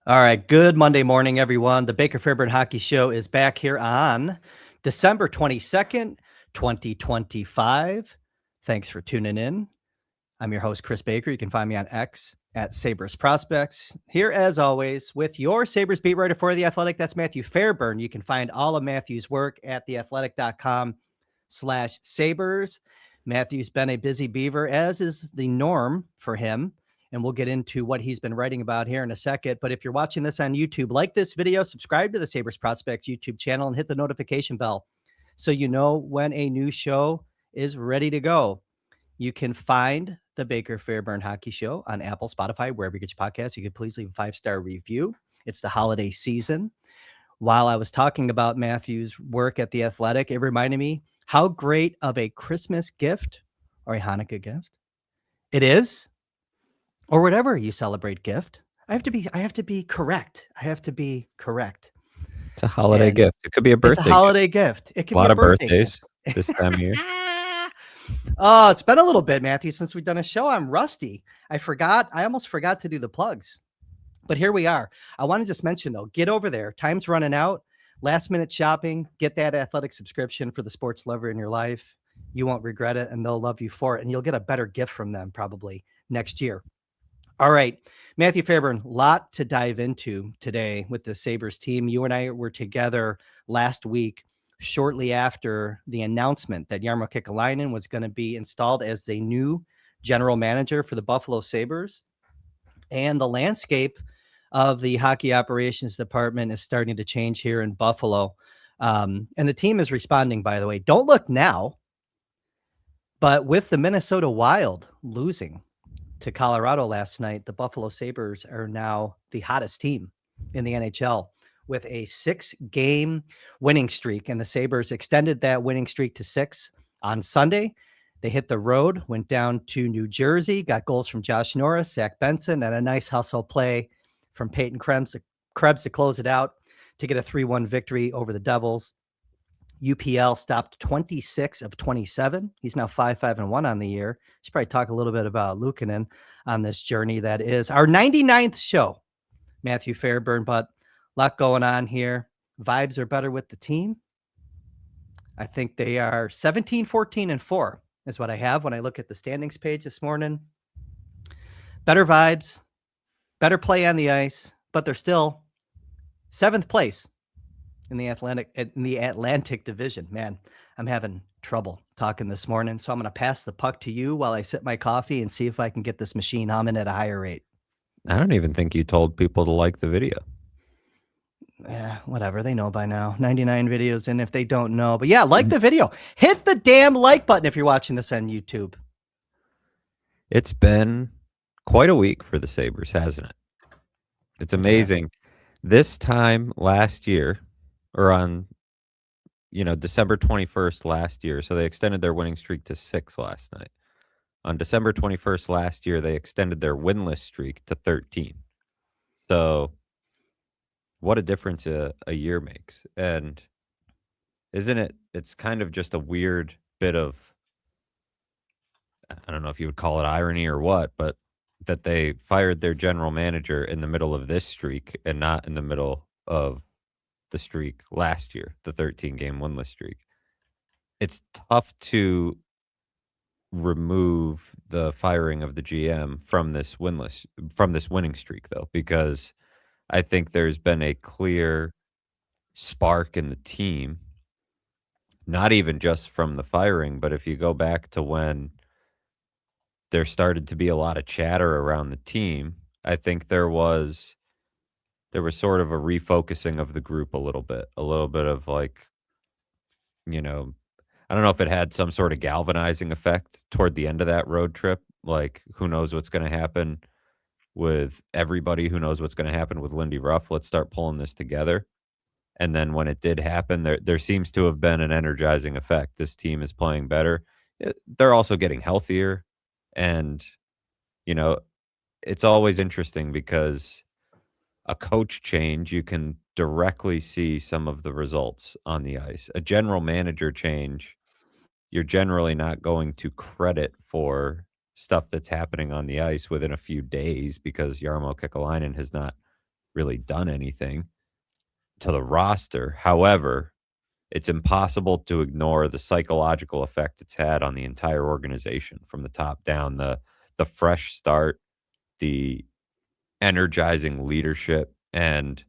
All right. Good Monday morning, everyone. The Baker Fairburn Hockey Show is back here on December 22nd, 2025. Thanks for tuning in. I'm your host, Chris Baker. You can find me on X at Sabres Prospects. Here, as always, with your Sabres beat writer for The Athletic. That's Matthew Fairburn. You can find all of Matthew's work at theathletic.com/Sabres. Matthew's been a busy beaver, as is the norm for him. And we'll get into what he's been writing about here in a second. But if you're watching this on YouTube, like this video, subscribe to the Sabres Prospects YouTube channel, and hit the notification bell so you know when a new show is ready to go. You can find the Baker Fairburn Hockey Show on Apple, Spotify, wherever you get your podcasts. You could please leave a 5-star review. It's the holiday season. While I was talking about Matthew's work at The Athletic, it reminded me how great of a Christmas gift or a Hanukkah gift it is, or whatever you celebrate gift. I have to be correct. It's a holiday And gift. It could be a it's a birthday gift. holiday gift. It A could be lot a of birthday birthdays gift. this time of year. Oh, it's been a little bit, Matthew, since we've done a show. I'm rusty. I almost forgot to do the plugs. But here we are. I want to just mention, though, get over there. Time's running out. Last minute shopping. Get that Athletic subscription for the sports lover in your life. You won't regret it, and they'll love you for it. And you'll get a better gift from them probably next year. All right, Matthew Fairburn, lot to dive into today with the Sabres team. You and I were together last week, shortly after the announcement that Jarmo Kekalainen was going to be installed as the new general manager for the Buffalo Sabres. And the landscape of the hockey operations department is starting to change here in Buffalo. And the team is responding, by the way. Don't look now, but with the Minnesota Wild losing to Colorado last night, the Buffalo Sabres are now the hottest team in the NHL with a 6-game winning streak. And the Sabres extended that winning streak to 6 on Sunday. They hit the road, went down to New Jersey, got goals from Josh Norris, Zach Benson, and a nice hustle play from Peyton Krebs to close it out to get a 3-1 victory over the Devils. UPL stopped 26 of 27. He's now 5-5-1 on the year. Should probably talk a little bit about Luukkonen on this journey that is our 99th show, Matthew Fairburn, but a lot going on here. Vibes are better with the team. I think they are 17, 14, and 4 is what I have when I look at the standings page this morning. Better vibes, better play on the ice, but they're still 7th place in the Atlantic Division. Man, I'm having trouble talking this morning, so I'm going to pass the puck to you while I sip my coffee and see if I can get this machine humming at a higher rate. I don't even think you told people to like the video. Yeah, whatever. They know by now. 99 videos in if they don't know. But yeah, like the video. Hit the damn like button if you're watching this on YouTube. It's been quite a week for the Sabres, hasn't it? It's amazing. Yeah. This time last year, or on, December 21st last year, so they extended their winning streak to 6 last night. On December 21st last year, they extended their winless streak to 13. So what a difference a year makes. And isn't it, it's kind of just a weird bit of, I don't know if you would call it irony or what, but that they fired their general manager in the middle of this streak and not in the middle of the streak last year, the 13-game winless streak. It's tough to remove the firing of the GM from this winning streak, though, because I think there's been a clear spark in the team, not even just from the firing, but if you go back to when there started to be a lot of chatter around the team, I think there was sort of a refocusing of the group a little bit of like, I don't know if it had some sort of galvanizing effect toward the end of that road trip. Like, who knows what's going to happen with everybody? Who knows what's going to happen with Lindy Ruff? Let's start pulling this together. And then when it did happen, there seems to have been an energizing effect. This team is playing better. They're also getting healthier. And, it's always interesting because a coach change, you can directly see some of the results on the ice. A general manager change, you're generally not going to credit for stuff that's happening on the ice within a few days because Jarmo Kekalainen has not really done anything to the roster. However, it's impossible to ignore the psychological effect it's had on the entire organization from the top down. The fresh start, the energizing leadership, and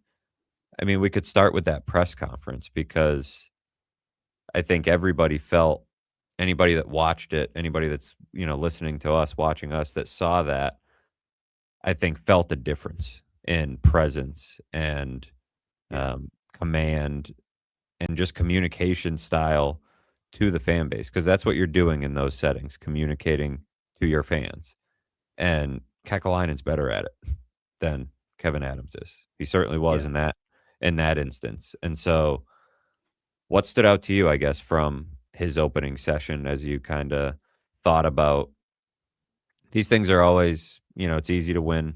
I mean, we could start with that press conference because I think everybody felt anybody that watched it, anybody that's, listening to us, watching us that saw that, I think felt a difference in presence and Yeah. command and just communication style to the fan base because that's what you're doing in those settings, communicating to your fans. And Kekalainen's better at it than Kevin Adams is. He certainly was Yeah. in that instance. And so, what stood out to you, I guess, from his opening session as you kind of thought about these things are always, it's easy to win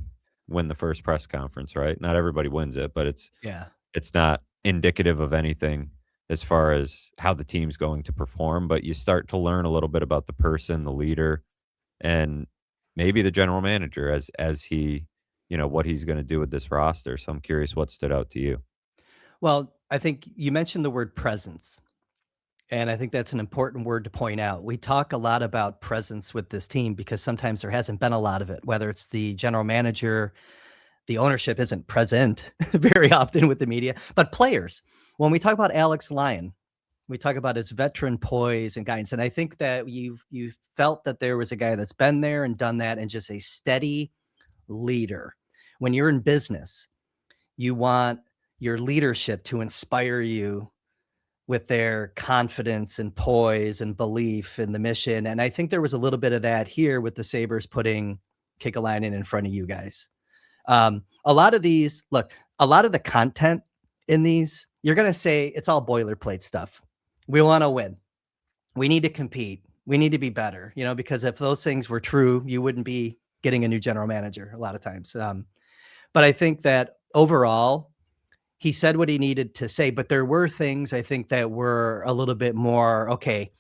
the first press conference, right? Not everybody wins it, but Yeah. it's not indicative of anything as far as how the team's going to perform, but you start to learn a little bit about the person, the leader, and maybe the general manager as he, what he's going to do with this roster. So I'm curious what stood out to you. Well, I think you mentioned the word presence. And I think that's an important word to point out. We talk a lot about presence with this team because sometimes there hasn't been a lot of it, whether it's the general manager, the ownership isn't present very often with the media, but players. When we talk about Alex Lyon, we talk about his veteran poise and guidance. And I think that you felt that there was a guy that's been there and done that and just a steady leader. When you're in business, you want your leadership to inspire you with their confidence and poise and belief in the mission. And I think there was a little bit of that here with the Sabres putting Kekalainen in front of you guys. A lot of these, look, a lot of the content in these, you're going to say it's all boilerplate stuff. We want to win. We need to compete. We need to be better, because if those things were true, you wouldn't be getting a new general manager a lot of times. But I think that overall, he said what he needed to say, but there were things I think that were a little bit more, okay,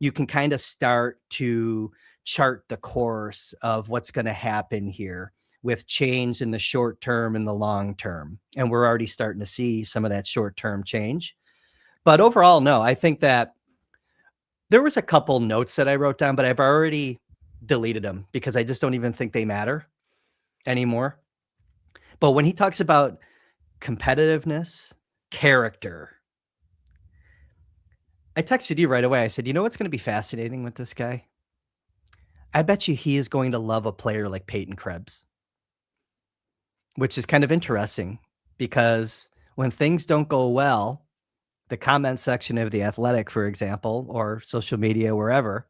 you can kind of start to chart the course of what's going to happen here with change in the short term and the long term. And we're already starting to see some of that short term change. But overall, no, I think that there was a couple notes that I wrote down, but I've already deleted them because I just don't even think they matter anymore. But when he talks about competitiveness, character, I texted you right away. I said, you know what's going to be fascinating with this guy? I bet you he is going to love a player like Peyton Krebs, which is kind of interesting because when things don't go well, the comment section of The Athletic, for example, or social media, wherever,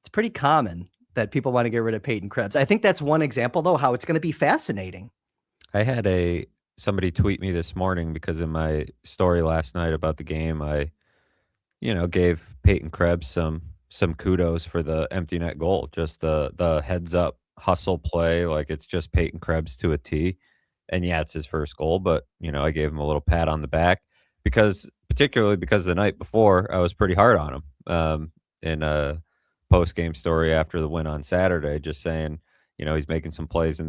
it's pretty common that people want to get rid of Peyton Krebs. I think that's one example, though, how it's going to be fascinating. I had somebody tweet me this morning because in my story last night about the game, I gave Peyton Krebs some kudos for the empty net goal, just the heads up hustle play, like it's just Peyton Krebs to a T. And yeah, it's his first goal, but I gave him a little pat on the back particularly because the night before I was pretty hard on him in a post game story after the win on Saturday, just saying, he's making some plays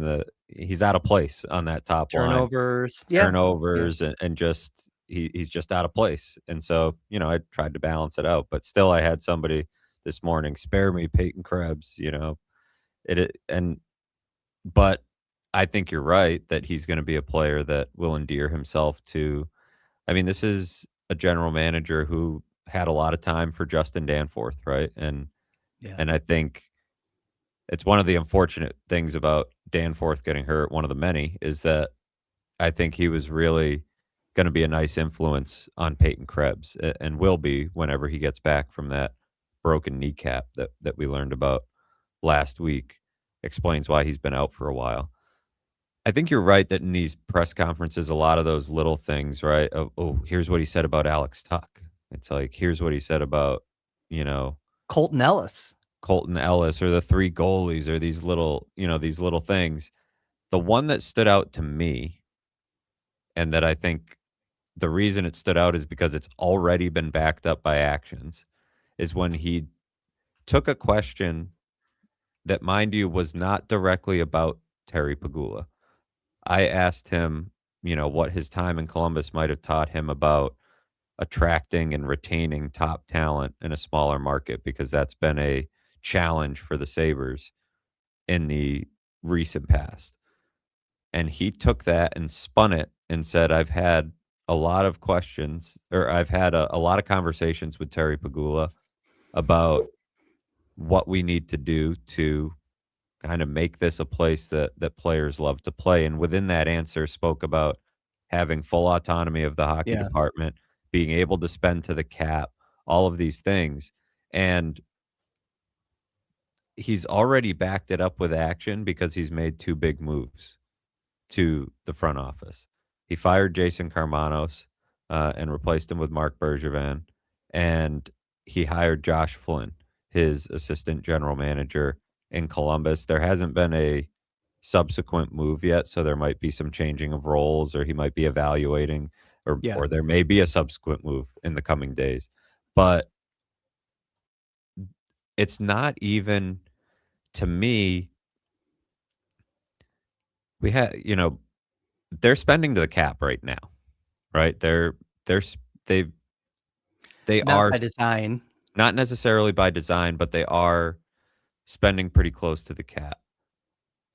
he's out of place on that top line, Turnovers. Yeah. Yeah. turnovers and just he's just out of place. And so, I tried to balance it out, but still I had somebody this morning, spare me Peyton Krebs, and but I think you're right that he's going to be a player that will endear himself to. I mean, this is a general manager who had a lot of time for Justin Danforth, right? And Yeah. and I think it's one of the unfortunate things about Danforth getting hurt, one of the many, is that I think he was really going to be a nice influence on Peyton Krebs and will be whenever he gets back from that broken kneecap that we learned about last week. Explains why he's been out for a while. I think you're right that in these press conferences, a lot of those little things, right? Oh, here's what he said about Alex Tuck. It's like, here's what he said about, you know, Colton Ellis. Colton Ellis or the three goalies or these little things. The one that stood out to me, and that I think the reason it stood out is because it's already been backed up by actions, is when he took a question that, mind you, was not directly about Terry Pagula. I asked him what his time in Columbus might have taught him about attracting and retaining top talent in a smaller market, because that's been a challenge for the Sabres in the recent past. And he took that and spun it and said, I've had a lot of questions, or I've had a lot of conversations with Terry Pagula about what we need to do to kind of make this a place that players love to play. And within that answer, spoke about having full autonomy of the hockey Yeah. department, being able to spend to the cap, all of these things. And he's already backed it up with action because he's made two big moves to the front office. He fired Jason Carmanos and replaced him with Mark Bergevin, and he hired Josh Flynn, his assistant general manager in Columbus. There hasn't been a subsequent move yet, so there might be some changing of roles, or he might be evaluating, or Yeah. or there may be a subsequent move in the coming days. But it's not even, to me, we had, they're spending to the cap right now, right? They're s they Not are by design. not necessarily by design, but they are spending pretty close to the cap.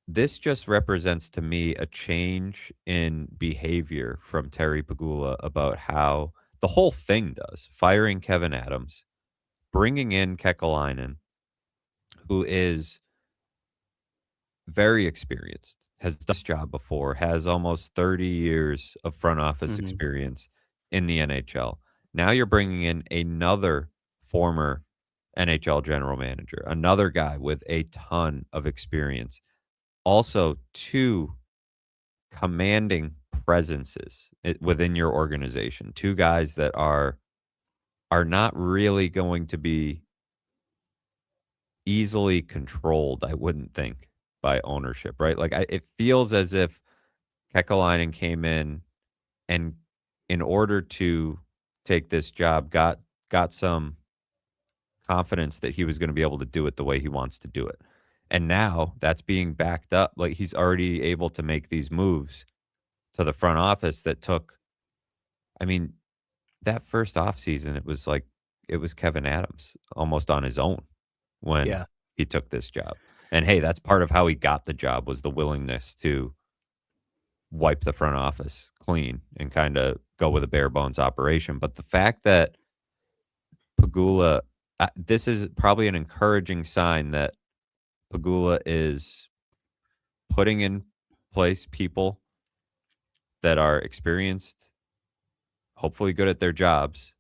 This just represents to me a change in behavior from Terry Pagula about how the whole thing does. Firing Kevin Adams, bringing in Kekalainen, who is very experienced, has done this job before, has almost 30 years of front office Mhm. experience in the NHL. Now you're bringing in another former NHL general manager, another guy with a ton of experience. Also, two commanding presences within your organization. Two guys that are not really going to be easily controlled, I wouldn't think, by ownership, right? Like it feels as if Kekalainen came in and, in order to take this job, got some confidence that he was going to be able to do it the way he wants to do it. And now that's being backed up. Like, he's already able to make these moves to the front office that took, I mean, that first offseason, it was Kevin Adams almost on his own when Yeah. he took this job. And hey, that's part of how he got the job, was the willingness to wipe the front office clean and kind of go with a bare bones operation. But the fact that Pagula, this is probably an encouraging sign that Pagula is putting in place people that are experienced, hopefully good at their jobs,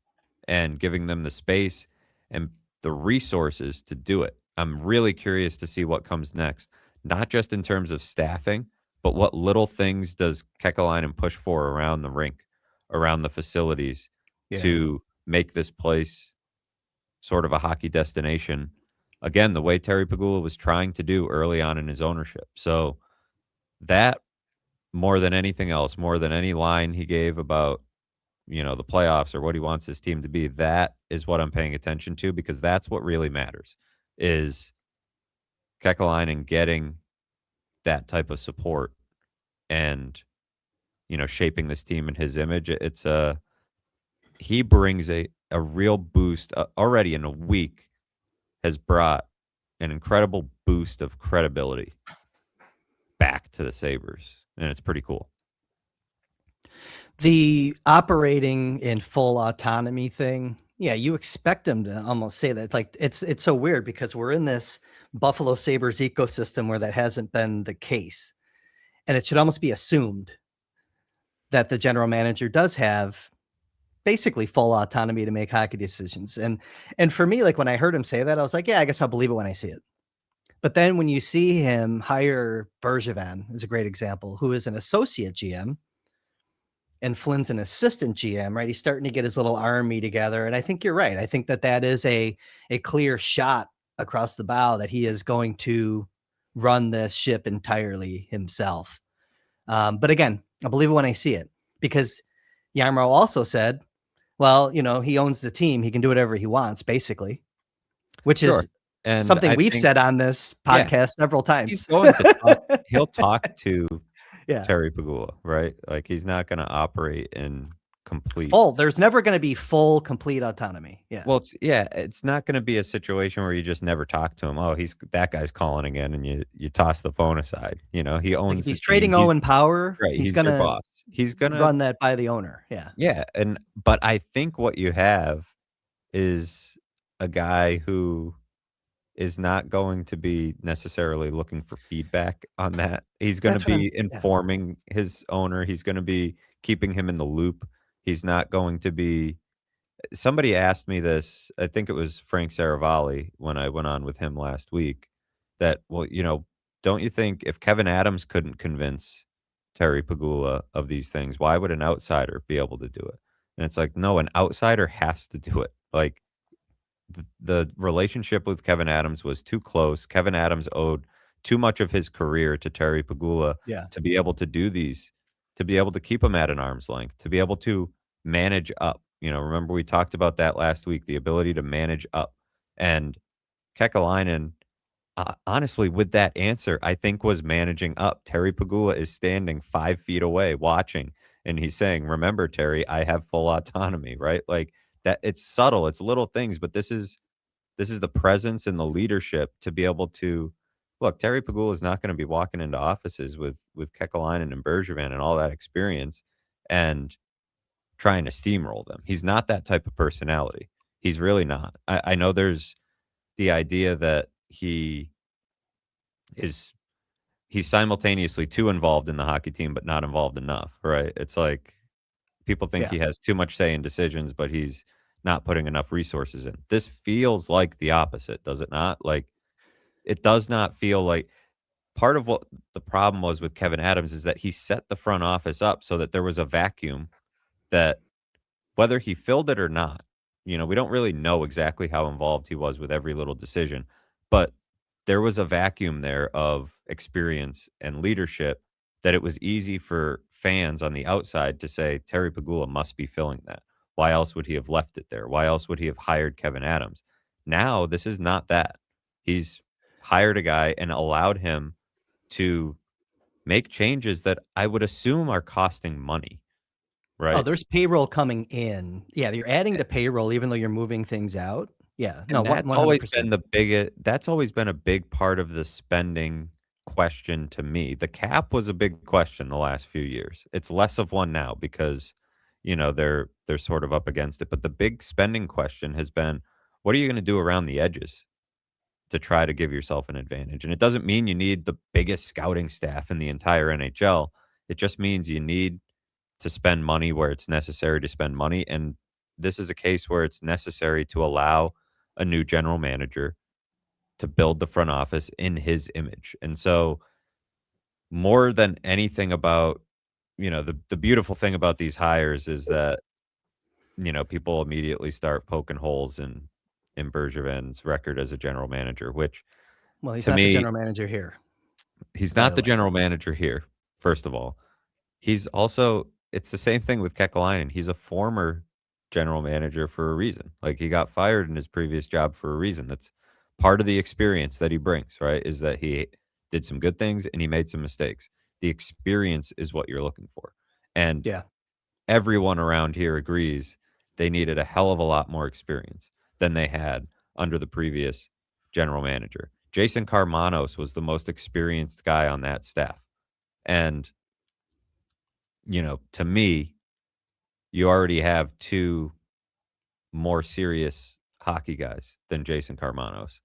and giving them the space and the resources to do it. I'm really curious to see what comes next, not just in terms of staffing, but what little things does Kekalainen push for around the rink, around the facilities, Yeah. to make this place sort of a hockey destination. Again, the way Terry Pagula was trying to do early on in his ownership. So that, more than anything else, more than any line he gave about, the playoffs or what he wants his team to be, that is what I'm paying attention to, because that's what really matters, is Kekalainen getting that type of support and, shaping this team in his image. He brings a real boost, already in a week, has brought an incredible boost of credibility back to the Sabres, and it's pretty cool. The operating in full autonomy thing, yeah, you expect them to almost say that. Like, it's so weird because we're in this Buffalo Sabres ecosystem where that hasn't been the case. And it should almost be assumed that the general manager does have basically full autonomy to make hockey decisions. And for me, like, when I heard him say that, I was like, yeah, I guess I'll believe it when I see it. But then when you see him hire Bergevin, is a great example, who is an associate GM, and Flynn's an assistant GM, right? He's starting to get his little army together. And I think you're right. I think that that is a clear shot across the bow that he is going to run this ship entirely himself. But again, I believe it when I see it, because Yarmo also said, well, he owns the team. He can do whatever he wants, basically, which Sure. is And something I we've think, said on this yeah, podcast several he's times. going to talk, he'll talk to Yeah. Terry Pagula, right? Like, he's not gonna operate in complete Full. There's never going to be full, complete autonomy. Yeah. well, it's not gonna be a situation where you just never talk to him. "Oh, he's that guy's calling again," and you toss the phone aside, he Like if owns the he's team. trading Owen Power, Right, he's he's going your to boss. He's gonna run that by the owner. Yeah. yeah, but I think what you have is a guy who is not going to be necessarily looking for feedback on that. He's gonna That's what I'm be yeah. informing his owner, he's gonna be keeping him in the loop. He's not going to be somebody asked me this, I think it was Frank Saravalli when I went on with him last week, that, "Well, don't you think if Kevin Adams couldn't convince Terry Pagula of these things, why would an outsider be able to do it?" And it's like, no, an outsider has to do it. Like, the relationship with Kevin Adams was too close. Kevin Adams owed too much of his career to Terry Pagula Yeah. to be able to do these, to be able to keep him at an arm's length, to be able to manage up. Remember we talked about that last week, the ability to manage up. And Kekalainen, honestly, with that answer, I think was managing up. Terry Pagula is standing 5 feet away watching, and he's saying, "Remember, Terry, I have full autonomy," right? Like that. It's subtle, it's little things, but this is the presence and the leadership to be able to look. Terry Pagula is not going to be walking into offices with Kekalainen and Bergevin and all that experience and trying to steamroll them. He's not that type of personality. He's really not. I know there's the idea that is he's simultaneously too involved in the hockey team, but not involved enough, right? It's like people think Yeah. he has too much say in decisions, but he's not putting enough resources in. This feels like the opposite, does it not? Like, it does not feel like part of what the problem was with Kevin Adams is that he set the front office up so that there was a vacuum that whether he filled it or not, we don't really know exactly how involved he was with every little decision, but there was a vacuum there of experience and leadership that it was easy for fans on the outside to say Terry Pagula must be filling that. Why else would he have left it there? Why else would he have hired Kevin Adams? Now, this is not that. He's hired a guy and allowed him to make changes that I would assume are costing money, Oh, right? there's payroll coming in. Yeah, you're adding to payroll even though you're moving things out. Yeah. No, And one that's one hundred always percent. been that's always been a big part of the spending question to me. The cap was a big question the last few years. It's less of one now because, they're sort of up against it. But the big spending question has been, what are you going to do around the edges to try to give yourself an advantage? And it doesn't mean you need the biggest scouting staff in the entire NHL. It just means you need to spend money where it's necessary to spend money. And this is a case where it's necessary to allow a new general manager to build the front office in his image. And so, more than anything about, the beautiful thing about these hires is that, people immediately start poking holes in Bergevin's record as a general manager, which Well, he's to not the me, general manager here, he's by not the the way. general manager here, first of all. He's also it's the same thing with Kekalainen. He's a former general manager for a reason. Like, he got fired in his previous job for a reason. That's part of the experience that he brings, right? Is that he did some good things and he made some mistakes. The experience is what you're looking for. And Yeah. everyone around here agrees they needed a hell of a lot more experience than they had under the previous general manager. Jason Karmanos was the most experienced guy on that staff. And, to me, you already have 2 more serious hockey guys than Jason Karmanos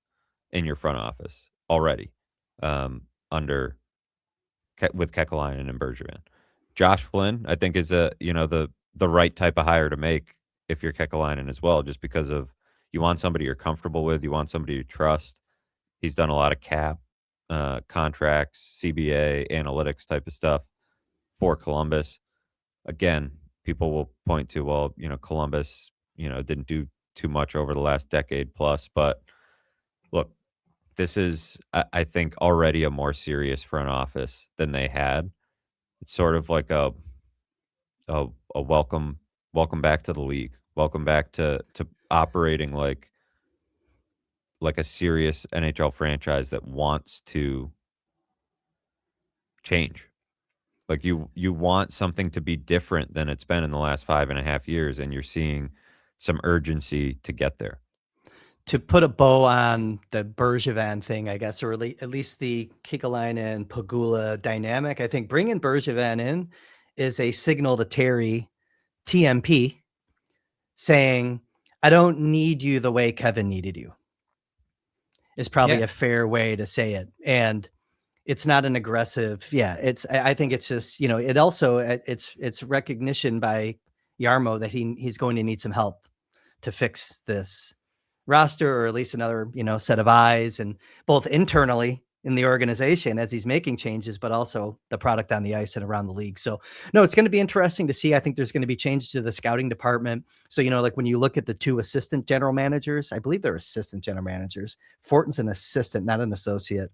in your front office already, under with Kekalainen and Bergevin. Josh Flynn, I think, is the right type of hire to make if you're Kekalainen as well, just because of you want somebody you're comfortable with, you want somebody you trust. He's done a lot of cap, contracts, CBA, analytics type of stuff for Columbus. Again, people will point to, well, Columbus, didn't do too much over the last decade plus. But look, this is, I think, already a more serious front office than they had. It's sort of like a welcome back to the league, welcome back to operating like a serious NHL franchise that wants to change. Like, you want something to be different than it's been in the last 5.5 years, and you're seeing some urgency to get there. To put a bow on the Bergevin thing, I guess, or at least the Kekalainen Pagula dynamic, I think bringing Bergevin in is a signal to Terry TMP saying, "I don't need you the way Kevin needed you," is probably Yeah, a fair way to say it. And it's not an aggressive, yeah, it's I think it's just, it also it's recognition by Yarmo that he's going to need some help to fix this roster, or at least another, set of eyes, and both internally in the organization as he's making changes, but also the product on the ice and around the league. So no, it's going to be interesting to see. I think there's going to be changes to the scouting department. So, like when you look at the two assistant general managers, I believe they're assistant general managers. Fortin's an assistant, not an associate.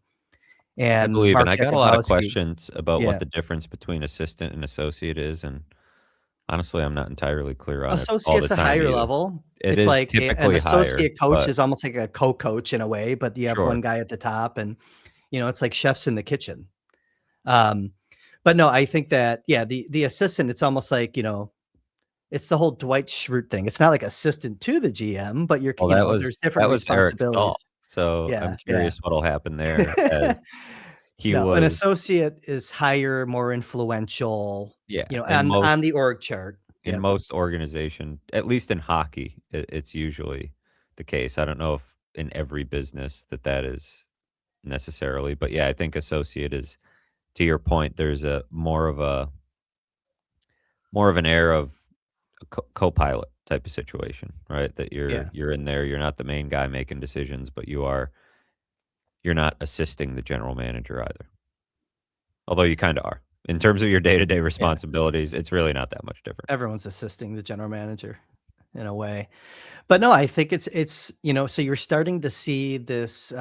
I And believe, and Mark I got a lot of Jakubowski, questions about what yeah. the difference between assistant and associate is, and honestly, I'm not entirely clear on it all the Associate's a time higher either. level. It It's is like an typically higher, associate coach but is almost like a co-coach in a way, but you have sure. one guy at the top, and it's like chefs in the kitchen. Um, but no, I think that, yeah, the assistant, it's almost like, it's the whole Dwight Schrute thing. It's not like assistant to the GM, but Well, there's different that was Eric responsibilities. Stahl, so I'm Yeah, yeah. curious what'll happen there as he No, an was associate is higher, more influential, yeah, on the org chart. in Yep. most organization, at least in hockey, it's usually the case. I don't know if in every business that is necessarily, but yeah, I think associate is to your point, there's a more of an air of a co-pilot type of situation, right? That Yeah. you're in there, you're not the main guy making decisions, but you're not assisting the general manager either. Although you kinda are. In terms of your day-to-day Yeah. responsibilities, it's really not that much different. Everyone's assisting the general manager in a way. But no, I think it's, so you're starting to see this,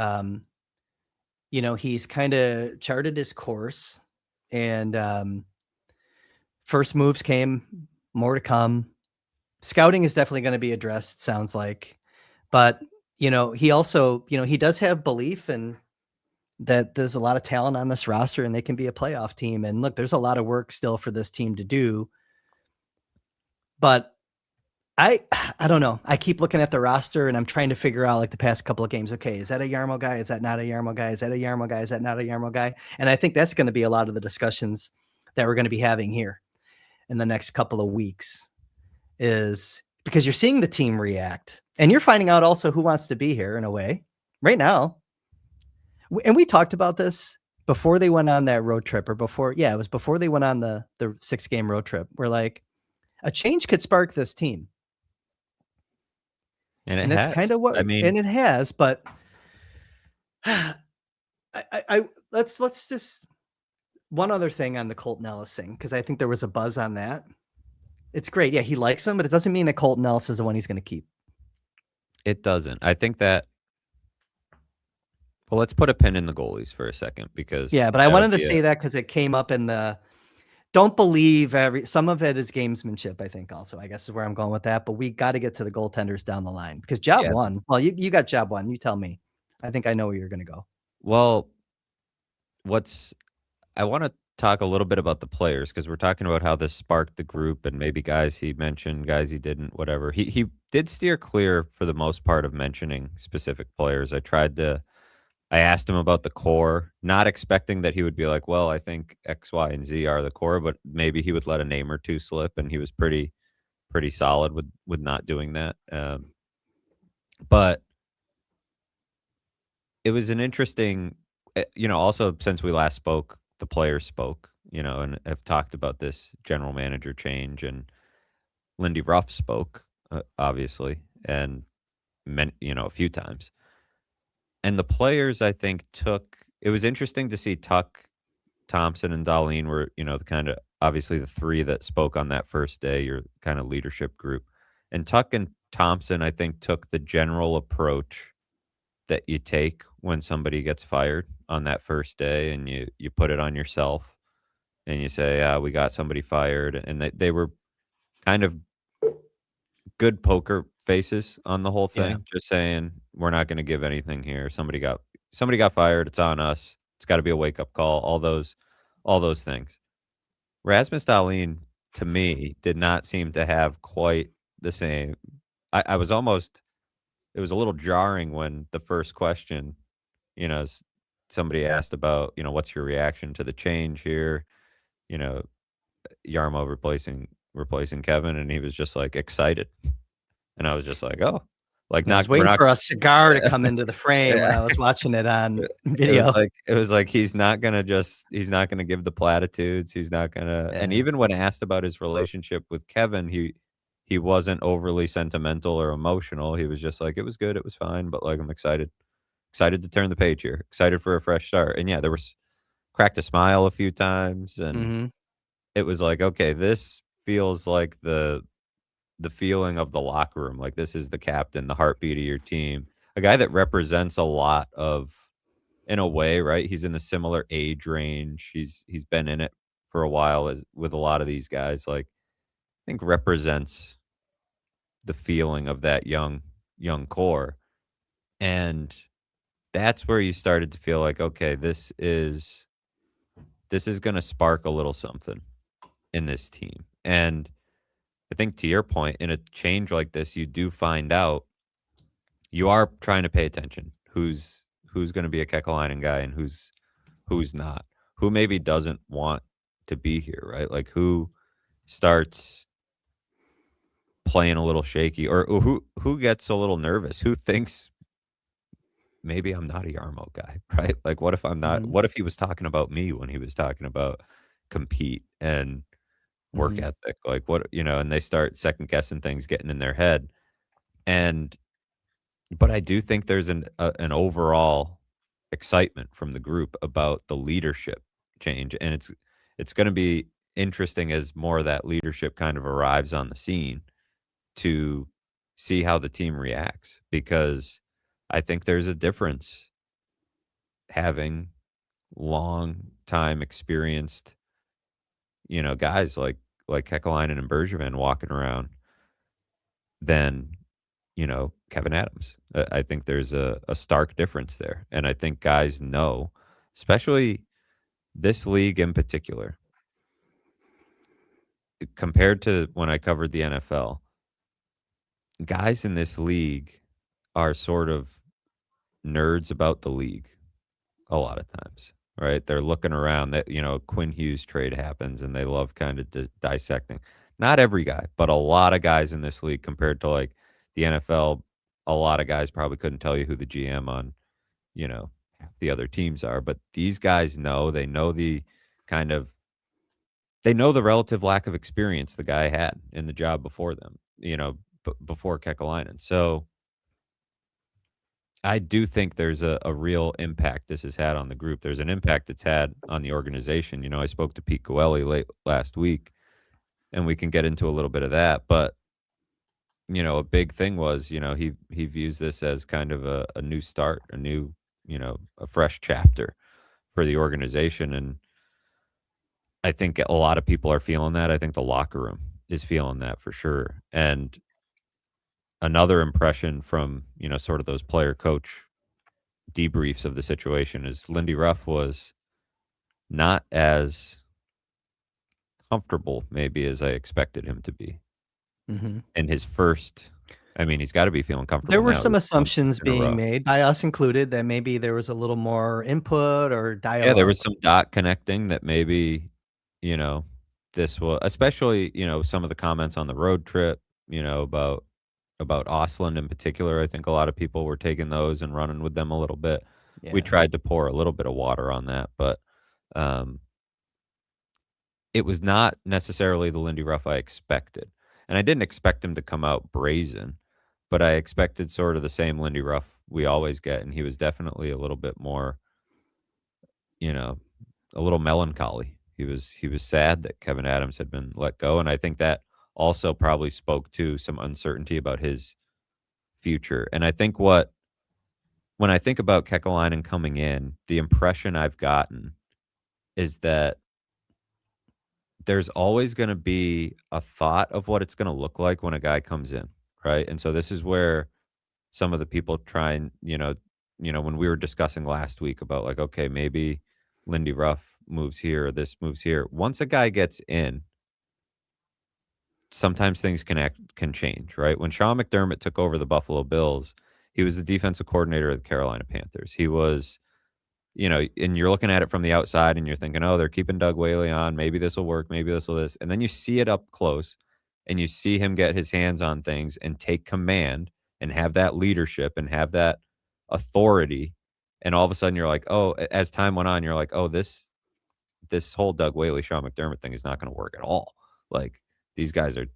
he's kind of charted his course, and first moves came, more to come. Scouting is definitely going to be addressed, sounds like. But, he also, he does have belief in that there's a lot of talent on this roster and they can be a playoff team. And look, there's a lot of work still for this team to do. But I I don't know. I keep looking at the roster and I'm trying to figure out, like, the past couple of games. Okay, is that a Yarmo guy? Is that not a Yarmo guy? Is that a Yarmo guy? Is that not a Yarmo guy? And I think that's going to be a lot of the discussions that we're going to be having here in the next couple of weeks, is because you're seeing the team react and you're finding out also who wants to be here in a way right now. And we talked about this before they went on that road trip, or before, yeah, it was before they went on the 6-game road trip. We're like, a change could spark this team. And it And that's has. kind of what, I mean, and it has, but let's just, one other thing on the Colton Ellis thing, because I think there was a buzz on that. It's great. Yeah, he likes him, but it doesn't mean that Colton Ellis is the one he's going to keep. it doesn't. I think that well, let's put a pin in the goalies for a second because Yeah, but I that'll wanted to be a say that because it came up in the, don't believe some of it is gamesmanship, I think, also, I guess, is where I'm going with that. But we got to get to the goaltenders down the line, because job yeah. one, well, you got job one. You tell me. I think I know where you're going to go. Well, what's I wanna talk a little bit about the players because 'cause we're talking about how this sparked the group and maybe guys he mentioned, guys he didn't, whatever. He did steer clear for the most part of mentioning specific players. I asked him about the core, not expecting that he would be like, "Well, I think X, Y, and Z are the core," but maybe he would let a name or 2 slip, and he was pretty solid with not doing that. But it was an interesting also since we last spoke, the players spoke, and have talked about this general manager change, and Lindy Ruff spoke, obviously, and meant, a few times. And the players, I think, took it was interesting to see Tuck, Thompson, and Darlene were, the kinda obviously the 3 that spoke on that first day, your kinda leadership group. And Tuck and Thompson, I think, took the general approach that you take when somebody gets fired on that first day, and you put it on yourself, and you say, we got somebody fired," and they were kind of good poker faces on the whole Yeah. thing, just saying, "We're not gonna give anything here. Somebody got fired, it's on us. It's gotta be a wake-up call," all those things. Rasmus Dahlin, to me, did not seem to have quite the same I was almost it was a little jarring when the first question, you know, somebody asked about, "What's your reaction to the change here?" You know, Yarmo replacing Kevin, and he was just, like, excited. And I was just like, "Oh." Like, Yeah, I was not we're waiting not for a cigar to come into the frame when Yeah. I was watching it on It was video. like it was like he's not gonna give the platitudes, he's not gonna and Yeah. even when asked about his relationship with Kevin, he wasn't overly sentimental or emotional, he was just like, "It was good, it was fine, but, like, I'm excited to turn the page here, excited for a fresh start." And yeah, there was cracked a smile a few times, and Mhm. it was like, "Okay, this feels like the feeling of the locker room, like, this is the captain, the heartbeat of your team." A guy that represents a lot of in a way, right? He's in a similar age range. He's been in it for a while as with a lot of these guys, like, I think represents the feeling of that young core. And that's where you started to feel like, okay, this is gonna spark a little something in this team. And I think to your point, in a change like this, you do find out you are trying to pay attention. Who's gonna be a Kekalainen guy and who's not? Who maybe doesn't want to be here, right? Like, who starts playing a little shaky or who gets a little nervous? Who thinks, "Maybe I'm not a Yarmo guy," right? Like, what if I'm not Mhm. what if he was talking about me when he was talking about compete and work Mhm. ethic? Like, and they start second guessing things getting in their head. And but I do think there's an overall excitement from the group about the leadership change, and it's gonna be interesting as more of that leadership kind of arrives on the scene to see how the team reacts, because I think there's a difference having long time experienced, guys like Kekalainen and Bergevin walking around than Kevin Adams. I think there's a stark difference there. And I think guys know, especially this league in particular, compared to when I covered the NFL, guys in this league are sort of nerds about the league a lot of times, right? They're looking around that, Quinn Hughes trade happens and they love kind of dissecting. Not every guy, but a lot of guys in this league compared to like the NFL, a lot of guys probably couldn't tell you who the GM on you know, the other teams are, but these guys know, kind of they know the relative lack of experience the guy had in the job before them, before Kekalainen. So, I do think there's a real impact this has had on the group. There's an impact it's had on the organization. I spoke to Pete Goelli late last week, and we can get into a little bit of that, but, a big thing was, he views this as kind of a new start, a fresh chapter for the organization, and I think a lot of people are feeling that. I think the locker room is feeling that for sure. And another impression from, sort of those player coach debriefs of the situation is Lindy Ruff was not as comfortable maybe as I expected him to be Mhm. in his first. I mean, he's got to be feeling There comfortable were now. some He's won 6 assumptions in a being row. made, by us included, that maybe there was a little more input or Yeah, there dialogue. was some dot connecting that maybe, you know, this will especially, some of the comments on the road trip, about Osland in particular. I think a lot of people were taking those and running with them a little bit. We Yeah. tried to pour a little bit of water on that, but um, it was not necessarily the Lindy Ruff I expected. And I didn't expect him to come out brazen, but I expected sort of the same Lindy Ruff we always get. And he was definitely a little bit more, you know, a little melancholy. He was sad that Kevin Adams had been let go, and I think that also probably spoke to some uncertainty about his future. And I think when I think about Kekalainen coming in, the impression I've gotten is that there's always going to be a thought of what it's going to look like when a guy comes in, right? And so this is where some of the people try and when we were discussing last week about like, okay, maybe Lindy Ruff moves here or this moves here. Once a guy gets in, sometimes things can change, right? When Sean McDermott took over the Buffalo Bills, he was the defensive coordinator of the Carolina Panthers. He was, and you're looking at it from the outside and you're thinking, oh, they're keeping Doug Whaley on. Maybe this will work. Maybe this will this. And then you see it up close and you see him get his hands on things and take command and have that leadership and have that authority. And all of a sudden you're like, oh, as time went on, you're like, oh, this whole Doug Whaley, Sean McDermott thing is not going to work at all. Like these guys are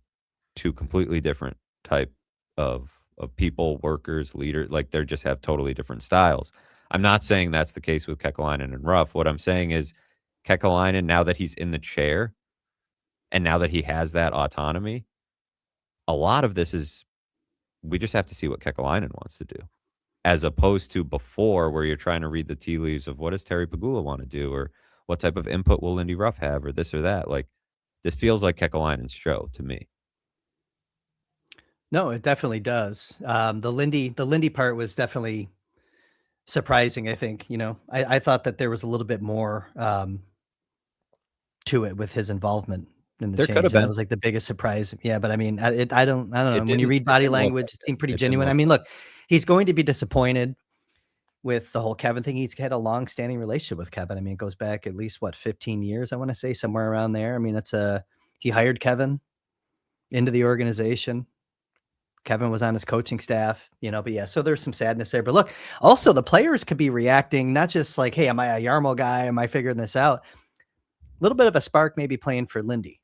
two completely different type of people, workers, leaders. Like they just have totally different styles. I'm not saying that's the case with Kekalainen and Ruff. What I'm saying is Kekalainen, now that he's in the chair and now that he has that autonomy, a lot of this is we just have to see what Kekalainen wants to do. As opposed to before where you're trying to read the tea leaves of what does Terry Pagula want to do or what type of input will Lindy Ruff have or this or that. Like this feels like Kekalainen's show to me. No, it definitely does. The Lindy part was definitely surprising. I think, I thought that there was a little bit more to it with his involvement in the There could have change, and that been. was like the biggest surprise. Yeah, but I mean, I don't know. It When you didn't read it body didn't look language, like it it. seemed pretty It didn't genuine. I look mean, like look, he's going to be disappointed with the whole Kevin thing. He's had a long-standing relationship with Kevin. I mean, it goes back at least 15 years, I want to say, somewhere around there. I mean, he hired Kevin into the organization. Kevin was on his coaching staff, but yeah, so there's some sadness there. But look, also the players could be reacting, not just like, hey, am I a Yarmo guy? Am I figuring this out? A little bit of a spark maybe playing for Lindy.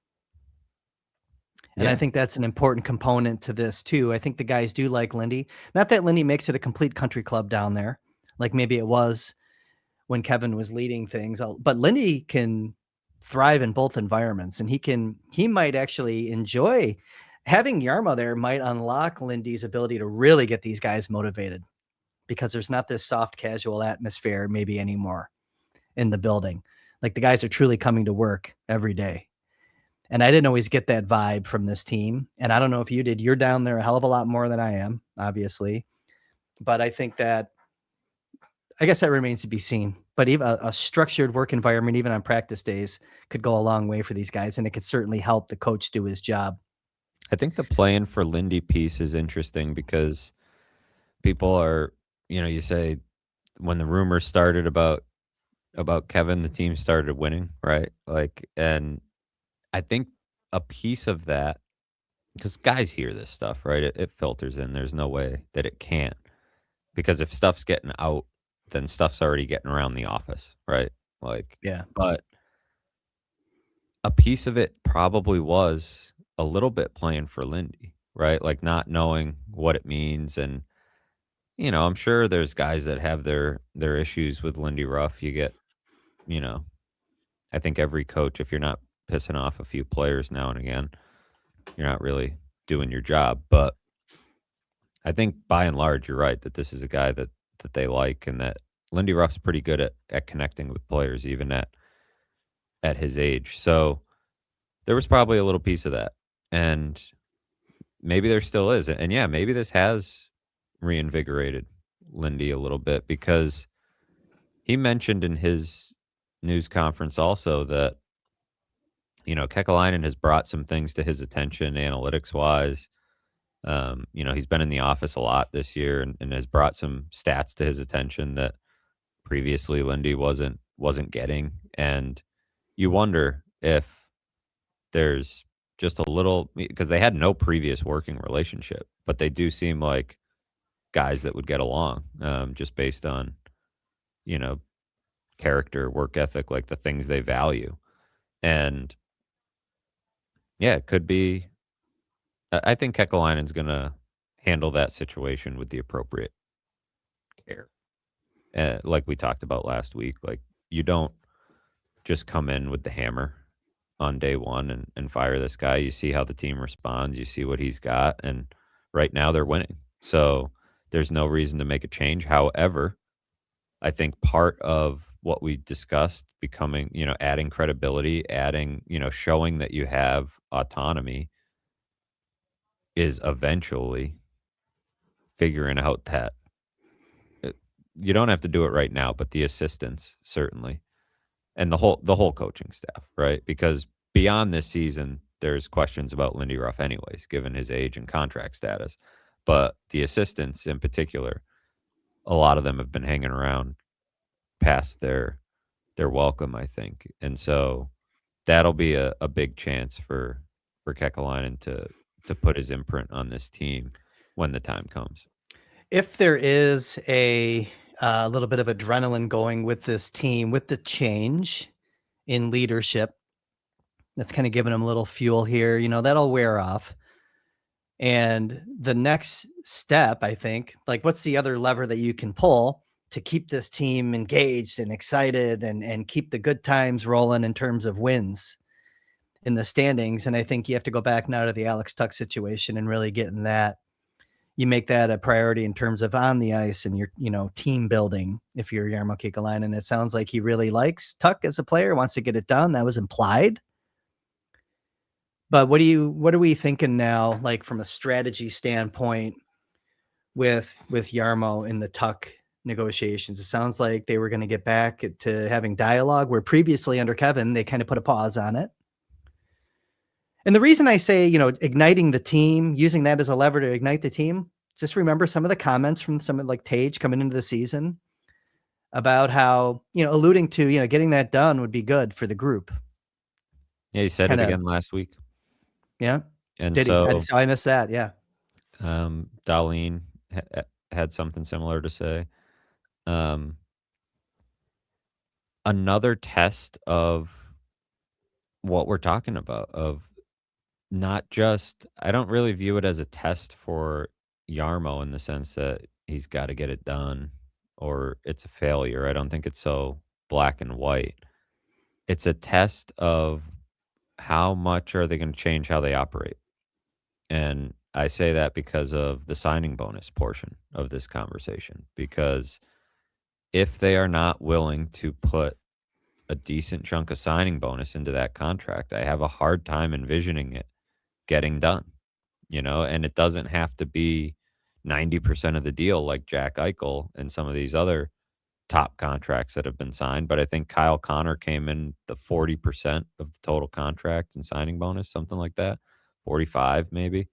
And I Yeah. think that's an important component to this too. I think the guys do like Lindy. Not that Lindy makes it a complete country club down there, like maybe it was when Kevin was leading things, but Lindy can thrive in both environments, and he might actually enjoy having Yarmo there. Might unlock Lindy's ability to really get these guys motivated because there's not this soft casual atmosphere maybe anymore in the building. Like the guys are truly coming to work every day. And I didn't always get that vibe from this team. And I don't know if you did. You're down there a hell of a lot more than I am, obviously. But I think that, I guess that remains to be seen. But even a structured work environment, even on practice days, could go a long way for these guys. And it could certainly help the coach do his job. I think the playing for Lindy piece is interesting because people are, you say when the rumors started about Kevin, the team started winning, right? Like, and I think a piece of that because guys hear this stuff, right? It filters in. There's no way that it can't because if stuff's getting out, then stuff's already getting around the office, right? Like, Yeah. but a piece of it probably was a little bit playing for Lindy, right? Like not knowing what it means and I'm sure there's guys that have their issues with Lindy Ruff. You get, you know, I think every coach, if you're not pissing off a few players now and again, you're not really doing your job. But I think by and large, you're right that this is a guy that they like and that Lindy Ruff's pretty good at connecting with players, even at his age. So there was probably a little piece of that. And maybe there still is. And yeah, maybe this has reinvigorated Lindy a little bit because he mentioned in his news conference also that, Kekalainen has brought some things to his attention analytics wise. He's been in the office a lot this year and has brought some stats to his attention that previously Lindy wasn't getting. And you wonder if there's just a little because they had no previous working relationship, but they do seem like guys that would get along, just based on, you know, character, work ethic, like the things they value. And yeah, it could be. I think Kekalainen's gonna handle that situation with the appropriate care. Like we talked about last week, like you don't just come in with the hammer on day one and fire this guy. You see how the team responds. You see what he's got, and right now they're winning. So there's no reason to make a change. However, I think part of what we discussed becoming, adding credibility, adding, showing that you have autonomy is eventually figuring out that you don't have to do it right now, but the assistants certainly. and the whole coaching staff, right? Because beyond this season, there's questions about Lindy Ruff anyways, given his age and contract status. But the assistants in particular, a lot of them have been hanging around past their welcome, I think. And so that'll be a big chance for Kekalainen to put his imprint on this team when the time comes. If there is a little bit of adrenaline going with this team, with the change in leadership, that's kind of giving them a little fuel here, that'll wear off. And the next step, I think, like what's the other lever that you can pull to keep this team engaged and excited and keep the good times rolling in terms of wins in the standings? And I think you have to go back now to the Alex Tuck situation and really get in that. You make that a priority in terms of on the ice and your, team building. If you're Jarmo Kekalainen, it sounds like he really likes Tuck as a player, wants to get it done. That was implied. But what are we thinking now, like from a strategy standpoint with Jarmo in the Tuck negotiations? It sounds like they were going to get back to having dialogue, where previously under Kevin, they kind of put a pause on it. And the reason I say, igniting the team, using that as a lever to ignite the team, just remember some of the comments from some of like Tage coming into the season about how, alluding to, getting that done would be good for the group. Yeah, he said it Kinda again last week. Yeah. And Did he? so, I missed that. Yeah. Darlene had something similar to say. Um, Another test of what we're talking about, of not just, I don't really view it as a test for Yarmo in the sense that he's got to get it done or it's a failure. I don't think it's so black and white. It's a test of how much are they going to change how they operate. And I say that because of the signing bonus portion of this conversation. Because if they are not willing to put a decent chunk of signing bonus into that contract, I have a hard time envisioning it getting done, and it doesn't have to be 90% of the deal like Jack Eichel and some of these other top contracts that have been signed. But I think Kyle Connor came in the 40% of the total contract and signing bonus, something like that, 45 maybe.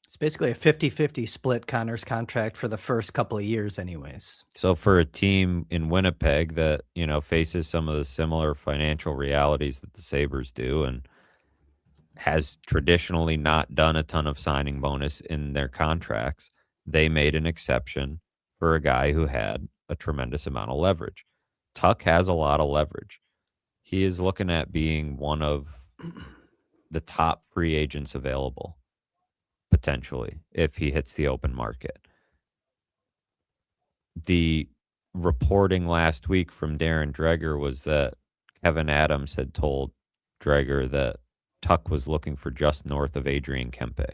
It's basically a 50-50 split, Connor's contract for the first couple of years anyways. So for a team in Winnipeg that, faces some of the similar financial realities that the Sabres do and has traditionally not done a ton of signing bonus in their contracts, they made an exception for a guy who had a tremendous amount of leverage. Tuck has a lot of leverage. He is looking at being one of the top free agents available, potentially, if he hits the open market. The reporting last week from Darren Dreger was that Kevin Adams had told Dreger that Tuck was looking for just north of Adrian Kempe.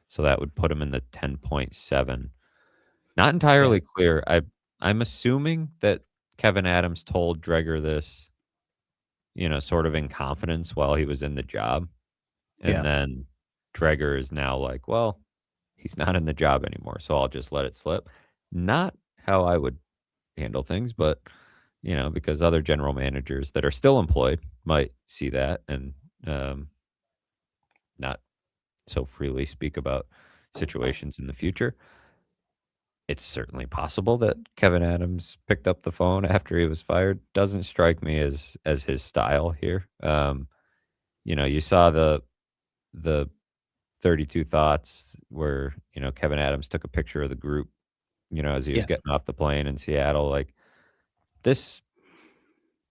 So that would put him in the 10.7. Not Yeah. entirely clear. I'm assuming that Kevin Adams told Dreger this, sort of in confidence while he was in the job. And Yeah. then Dreger is now like, well, he's not in the job anymore, so I'll just let it slip. Not how I would handle things, but because other general managers that are still employed might see that and not so freely speak about situations in the future. It's certainly possible that Kevin Adams picked up the phone after he was fired. Doesn't strike me as his style here. You saw the 32 thoughts where, Kevin Adams took a picture of the group, as he was Yeah. getting off the plane in Seattle. Like this,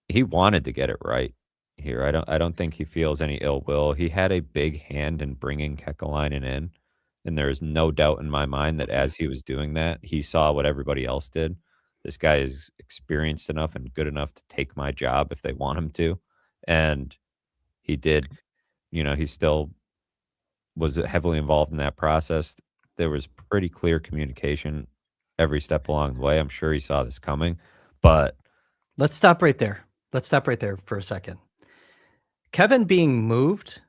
he wanted to get it right here. I don't think he feels any ill will. He had a big hand in bringing Kekalainen in, and there is no doubt in my mind that as he was doing that, he saw what everybody else did. This guy is experienced enough and good enough to take my job if they want him to, and he did. He still was heavily involved in that process. There was pretty clear communication every step along the way. I'm sure he saw this coming, but Let's stop right there. Let's stop right there for a second. Kevin being moved,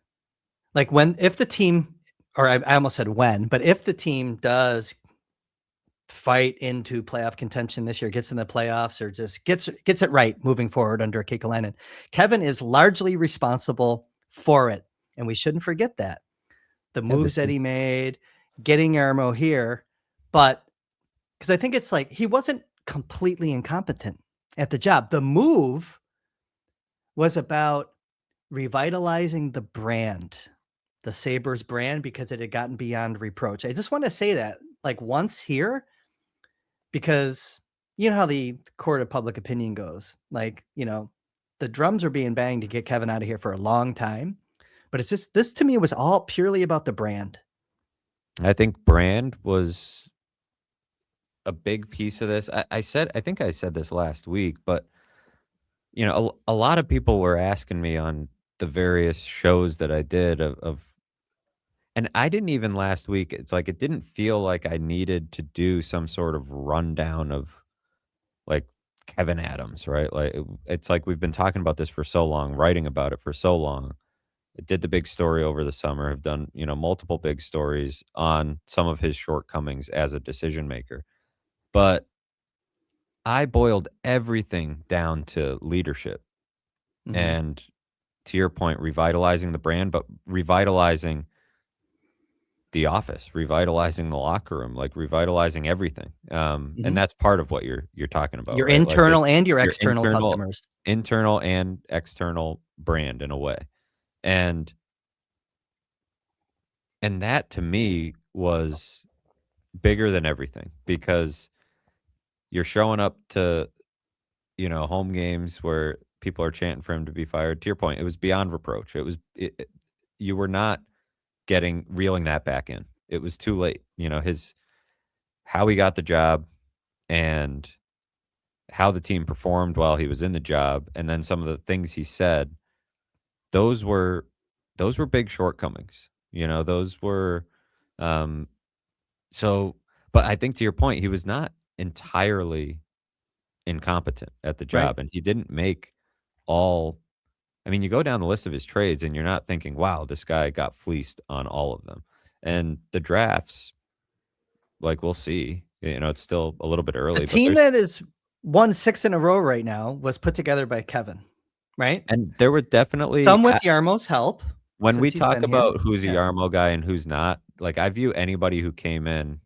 like if the team, or I almost said when, but if the team does fight into playoff contention this year, gets in the playoffs, or just gets it right moving forward under Kekalainen. Kevin is largely responsible for it, and we shouldn't forget that. The Yeah, moves this that is he made, getting Yarmo here, but because I think it's like he wasn't completely incompetent at the job. The move was about revitalizing the brand, the Sabres brand, because it had gotten beyond reproach. I just want to say that like once here, because you know how the court of public opinion goes. Like, the drums are being banged to get Kevin out of here for a long time. But it's just this to me was all purely about the brand. I think brand was a big piece of this. I think I said this last week, but a lot of people were asking me on the various shows that I did and I didn't even last week. It's like it didn't feel like I needed to do some sort of rundown of like Kevin Adams, right? Like it's like we've been talking about this for so long, writing about it for so long. I did the big story over the summer, have done, multiple big stories on some of his shortcomings as a decision maker. But I boiled everything down to leadership Mhm, and to your point, revitalizing the brand, but revitalizing the office, revitalizing the locker room, like revitalizing everything. And mhm. that's part of what you're talking about, Your right? Like internal it's and your your external customers. internal and external brand in a way. And and that to me was bigger than everything because you're showing up to, home games where people are chanting for him to be fired. To your point, it was beyond reproach. You were not getting reeling that back in. It was too late. His how he got the job and how the team performed while he was in the job, and then some of the things he said, those were those were big shortcomings. Those were um so but I think to your point, he was not entirely incompetent at the Right. job and he didn't make all I mean, you go down the list of his trades and you're not thinking, wow, this guy got fleeced on all of them. And the drafts, like we'll see. It's still a little bit The early, but team that is won 6 in a row right now was put together by Kevin, right? there were definitely Some with Yarmo's help when we since he's talk been here. about who's a Yeah. Yarmo guy and who's not, like I view anybody who came in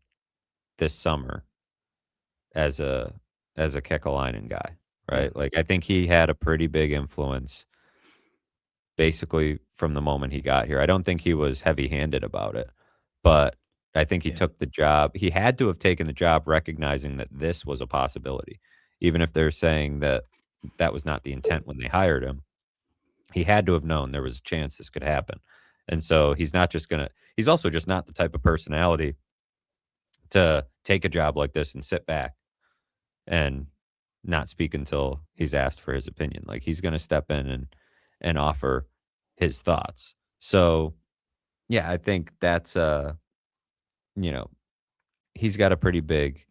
this summer as a Kekalainen guy, Yeah. right? Like I think he had a pretty big influence basically from the moment he got here. I don't think he was heavy-handed about it, but I think he Yeah. took the job. He had to have taken the job recognizing that this was a possibility, even if they're saying that that was not the intent when they hired him. He had to have known there was a chance this could happen. And so he's also just not the type of personality to take a job like this and sit back and not speak until he's asked for his opinion. Like he's going to step in and offer his thoughts. So, yeah, I think that's you know, he's got a pretty big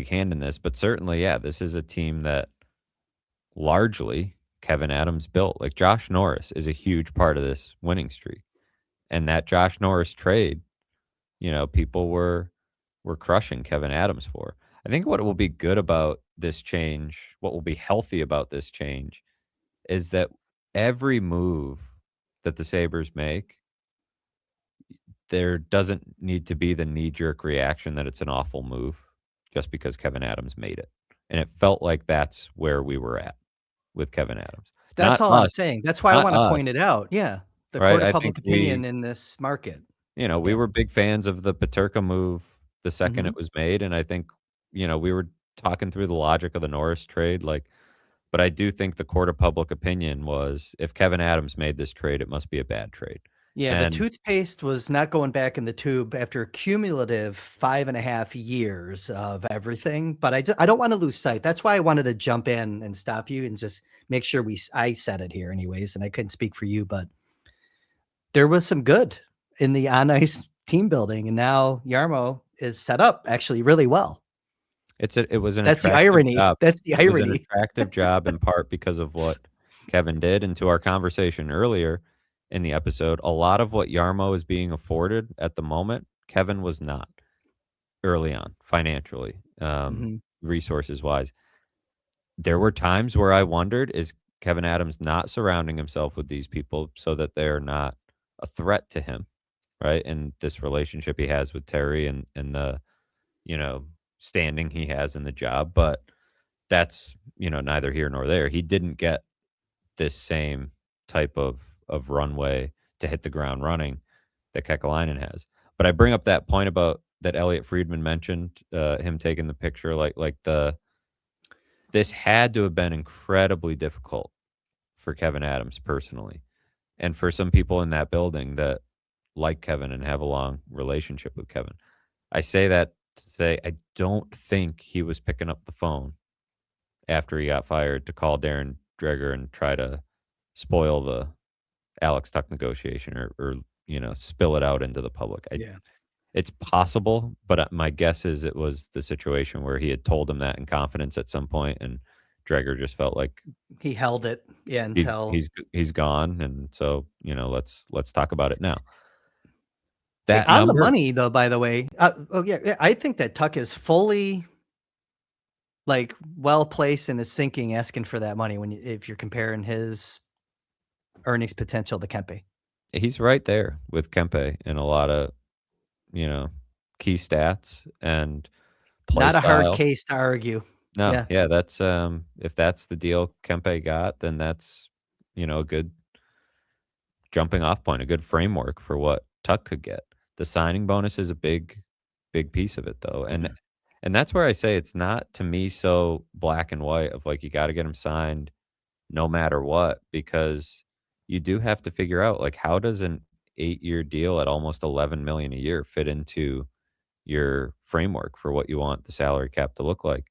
hand in this, but certainly yeah, this is a team that largely Kevin Adams built. Like Josh Norris is a huge part of this winning streak. And that Josh Norris trade, people were crushing Kevin Adams for. I think what will be good about this change, what will be healthy about this change is that every move that the Sabres make, there doesn't need to be the knee jerk reaction that it's an awful move just because Kevin Adams made it. And it felt like that's where we were at with Kevin Adams. That's Not all I'm us, saying. That's why I not wanna us, point it out. Yeah. The right? court of I think public opinion in this market. we Yeah. were big fans of the Paterka move the second Mhm. it was made, and I think, we were talking through the logic of the Norris trade, like, but I do think the court of public opinion was if Kevin Adams made this trade, it must be a bad trade. Yeah, the And toothpaste was not going back in the tube after a cumulative 5.5 years of everything, but I don't wanna lose sight. That's why I wanted to jump in and stop you and just make sure I said it here anyways, and I couldn't speak for you, but there was some good in the on ice team building, and now Yarmo is set up actually really well. it was an That's the attractive irony. job. That's the It was an irony. attractive job in part because of what Kevin did, and to our conversation earlier in the episode, a lot of what Yarmo is being afforded at the moment, Kevin was not. early on financially, Mhm. resources wise. There were times where I wondered, is Kevin Adams not surrounding himself with these people so that they're not a threat to him, right? And this relationship he has with Terry and the, you know, standing he has in the job. But that's, neither here nor there. He didn't get this same type of runway to hit the ground running that Kekalainen has. But I bring up that point about that Elliot Friedman mentioned, him taking the picture, like this had to have been incredibly difficult for Kevin Adams personally, and for some people in that building that like Kevin and have a long relationship with Kevin. I say that to say I don't think he was picking up the phone after he got fired to call Darren Dreger and try to spoil the Alex Tuck negotiation or spill it out into the public. Yeah. It's possible, but my guess is it was the situation where he had told him that in confidence at some point, and Dreger just felt like He held it, yeah, he's until he's he's gone, and so let's talk about it now. hey, That on the number, money though, by the way, oh yeah, I think that Tuck is fully like well placed and is sinking asking for that money if you're comparing his earnings potential to Kempe. he's right there with Kempe in a lot of you know key stats and play Not a hard style. case to argue. No, Yeah. yeah, that's if that's the deal Kempe got, then that's a good jumping off point, a good framework for what Tuck could get. The signing bonus is a big piece of it though. And that's where I say it's not to me so black and white of like you got to get him signed no matter what, because you do have to figure out like how does an 8-year deal at almost 11 million a year fit into your framework for what you want the salary cap to look like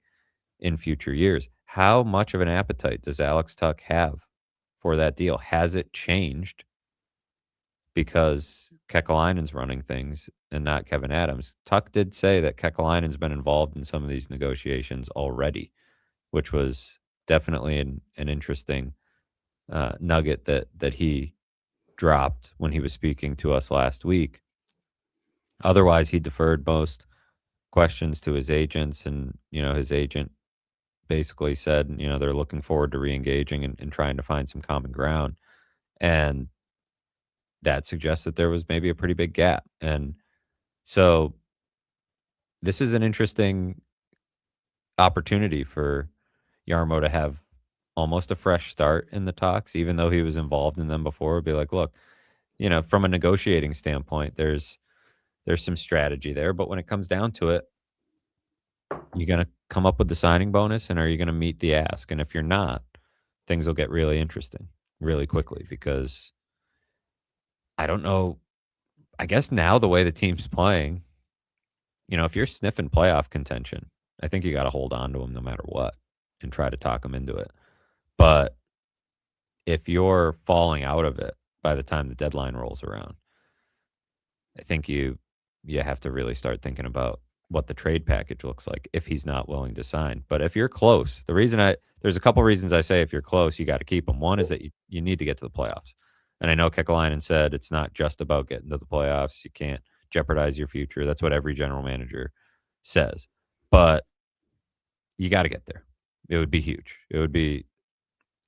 in future years. How much of an appetite does Alex Tuck have for that deal? Has it changed because Kekalainen's running things and not Kevin Adams? Tuck did say that Kekalainen's been involved in some of these negotiations already, which was definitely an interesting nugget that he dropped when he was speaking to us last week. Otherwise, he deferred most questions to his agents, and his agent basically said, they're looking forward to reengaging and trying to find some common ground. And that suggests that there was maybe a pretty big gap. And so this is an interesting opportunity for Yarmo to have almost a fresh start in the talks, even though he was involved in them before. Be like, look, from a negotiating standpoint, there's some strategy there, but when it comes down to it, you're gonna come up with the signing bonus, and are you gonna meet the ask? And if you're not, things will get really interesting really quickly because I don't know. I guess now the way the team's playing, if you're sniffing playoff contention, I think you got to hold on to them no matter what and try to talk them into it. But if you're falling out of it by the time the deadline rolls around, I think you have to really start thinking about what the trade package looks like if he's not willing to sign. But if you're close, there's a couple reasons I say if you're close, you got to keep him. One is that you need to get to the playoffs. And I know Kekalainen said it's not just about getting to the playoffs. You can't jeopardize your future. That's what every general manager says. But you got to get there. It would be huge. It would be,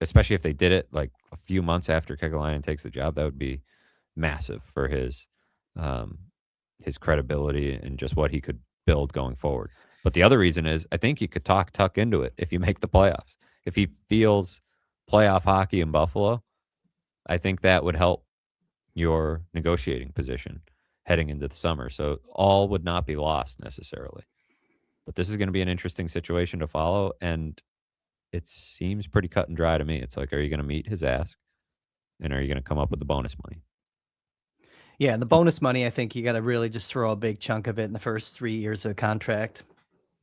especially if they did it like a few months after Kekalainen takes the job, that would be massive for um, his credibility and just what he could build going forward. But the other reason is I think you could talk Tuck into it if you make the playoffs. If he feels playoff hockey in Buffalo, I think that would help your negotiating position heading into the summer. So all would not be lost necessarily. But this is going to be an interesting situation to follow. And it seems pretty cut and dry to me. It's like, are you going to meet his ask? And are you going to come up with the bonus money? Yeah, and the bonus money, I think you got to really just throw a big chunk of it in the first 3 years of the contract,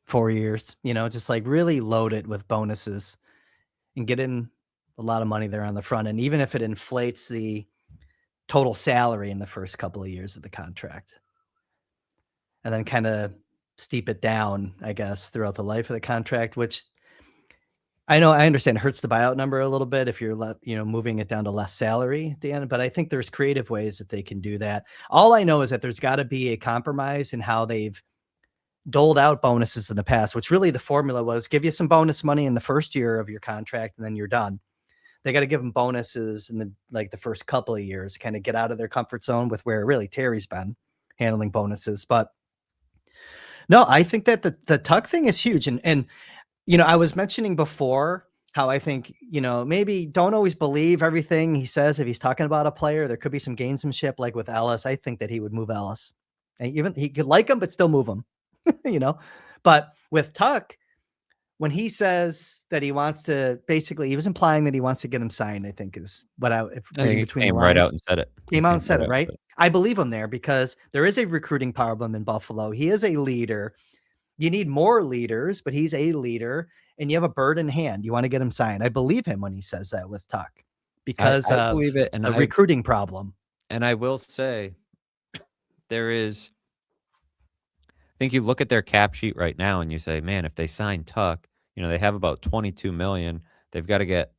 4 years, just like really load it with bonuses and get in a lot of money there on the front end, even if it inflates the total salary in the first couple of years of the contract. And then kind of steep it down, I guess, throughout the life of the contract, which I understand hurts the buyout number a little bit if you're moving it down to less salary at the end, but I think there's creative ways that they can do that. All I know is that there's got to be a compromise in how they've doled out bonuses in the past, which really the formula was give you some bonus money in the first year of your contract and then you're done. They got to give them bonuses in the first couple of years, kind of get out of their comfort zone with where really Terry's been handling bonuses. But no, I think that the Tuck thing is huge. And I was mentioning before how I think, maybe don't always believe everything he says. If he's talking about a player, there could be some gamesmanship like with Ellis. I think that he would move Ellis. And even he could like him, but still move him, But with Tuck, when he says that he wants to, basically, he was implying that he wants to get him signed, I think is what if I reading think he between the came right lines. out and said it. Came out and said it, right? I believe him there because there is a recruiting problem in Buffalo. He is a leader. You need more leaders, but he's a leader and you have a bird in hand. You want to get him signed. I believe him when he says that with Tuck because I of believe it, and a recruiting problem. I will say there is. I think you look at their cap sheet right now and you say, man, if they sign Tuck, they have about 22 million. They've got to get,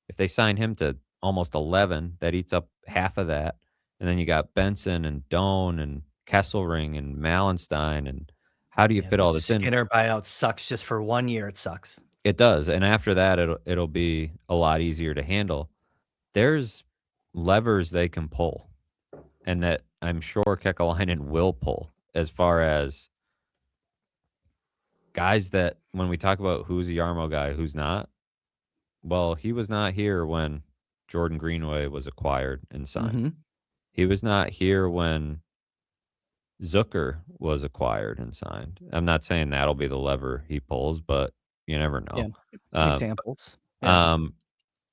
if they sign him to almost 11, that eats up half of that. And then you got Benson and Doan and Kesselring and Malenstein. And how do you fit That all this in? Skinner buyout sucks just for 1 year. It sucks. It does. And after that, it'll be a lot easier to handle. There's levers they can pull, and that I'm sure Kekalainen will pull as far as guys that when we talk about who's a Yarmo guy, who's not, well, he was not here when Jordan Greenway was acquired and signed. Mm-hmm. He was not here when Zucker was acquired and signed. I'm not saying that'll be the lever he pulls, but you never know. Yeah. Examples. Yeah.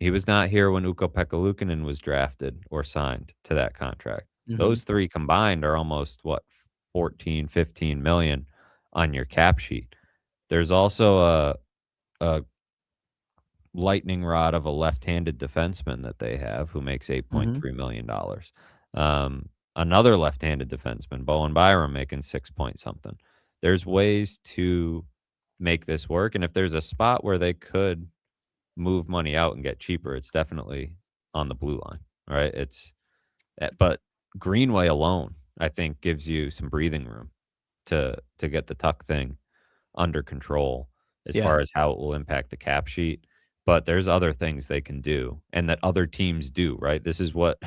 He was not here when Ukko-Pekka Luukkonen was drafted or signed to that contract. Mm-hmm. Those three combined are almost, 14, 15 million on your cap sheet. There's also a lightning rod of a left-handed defenseman that they have who makes $8.3 million. Another left-handed defenseman, Bowen Byram, making 6 point something. There's ways to make this work, and if there's a spot where they could move money out and get cheaper, it's definitely on the blue line, right? But Greenway alone, I think, gives you some breathing room to get the Tuck thing under control as far as how it will impact the cap sheet. But there's other things they can do and that other teams do, right? This is what,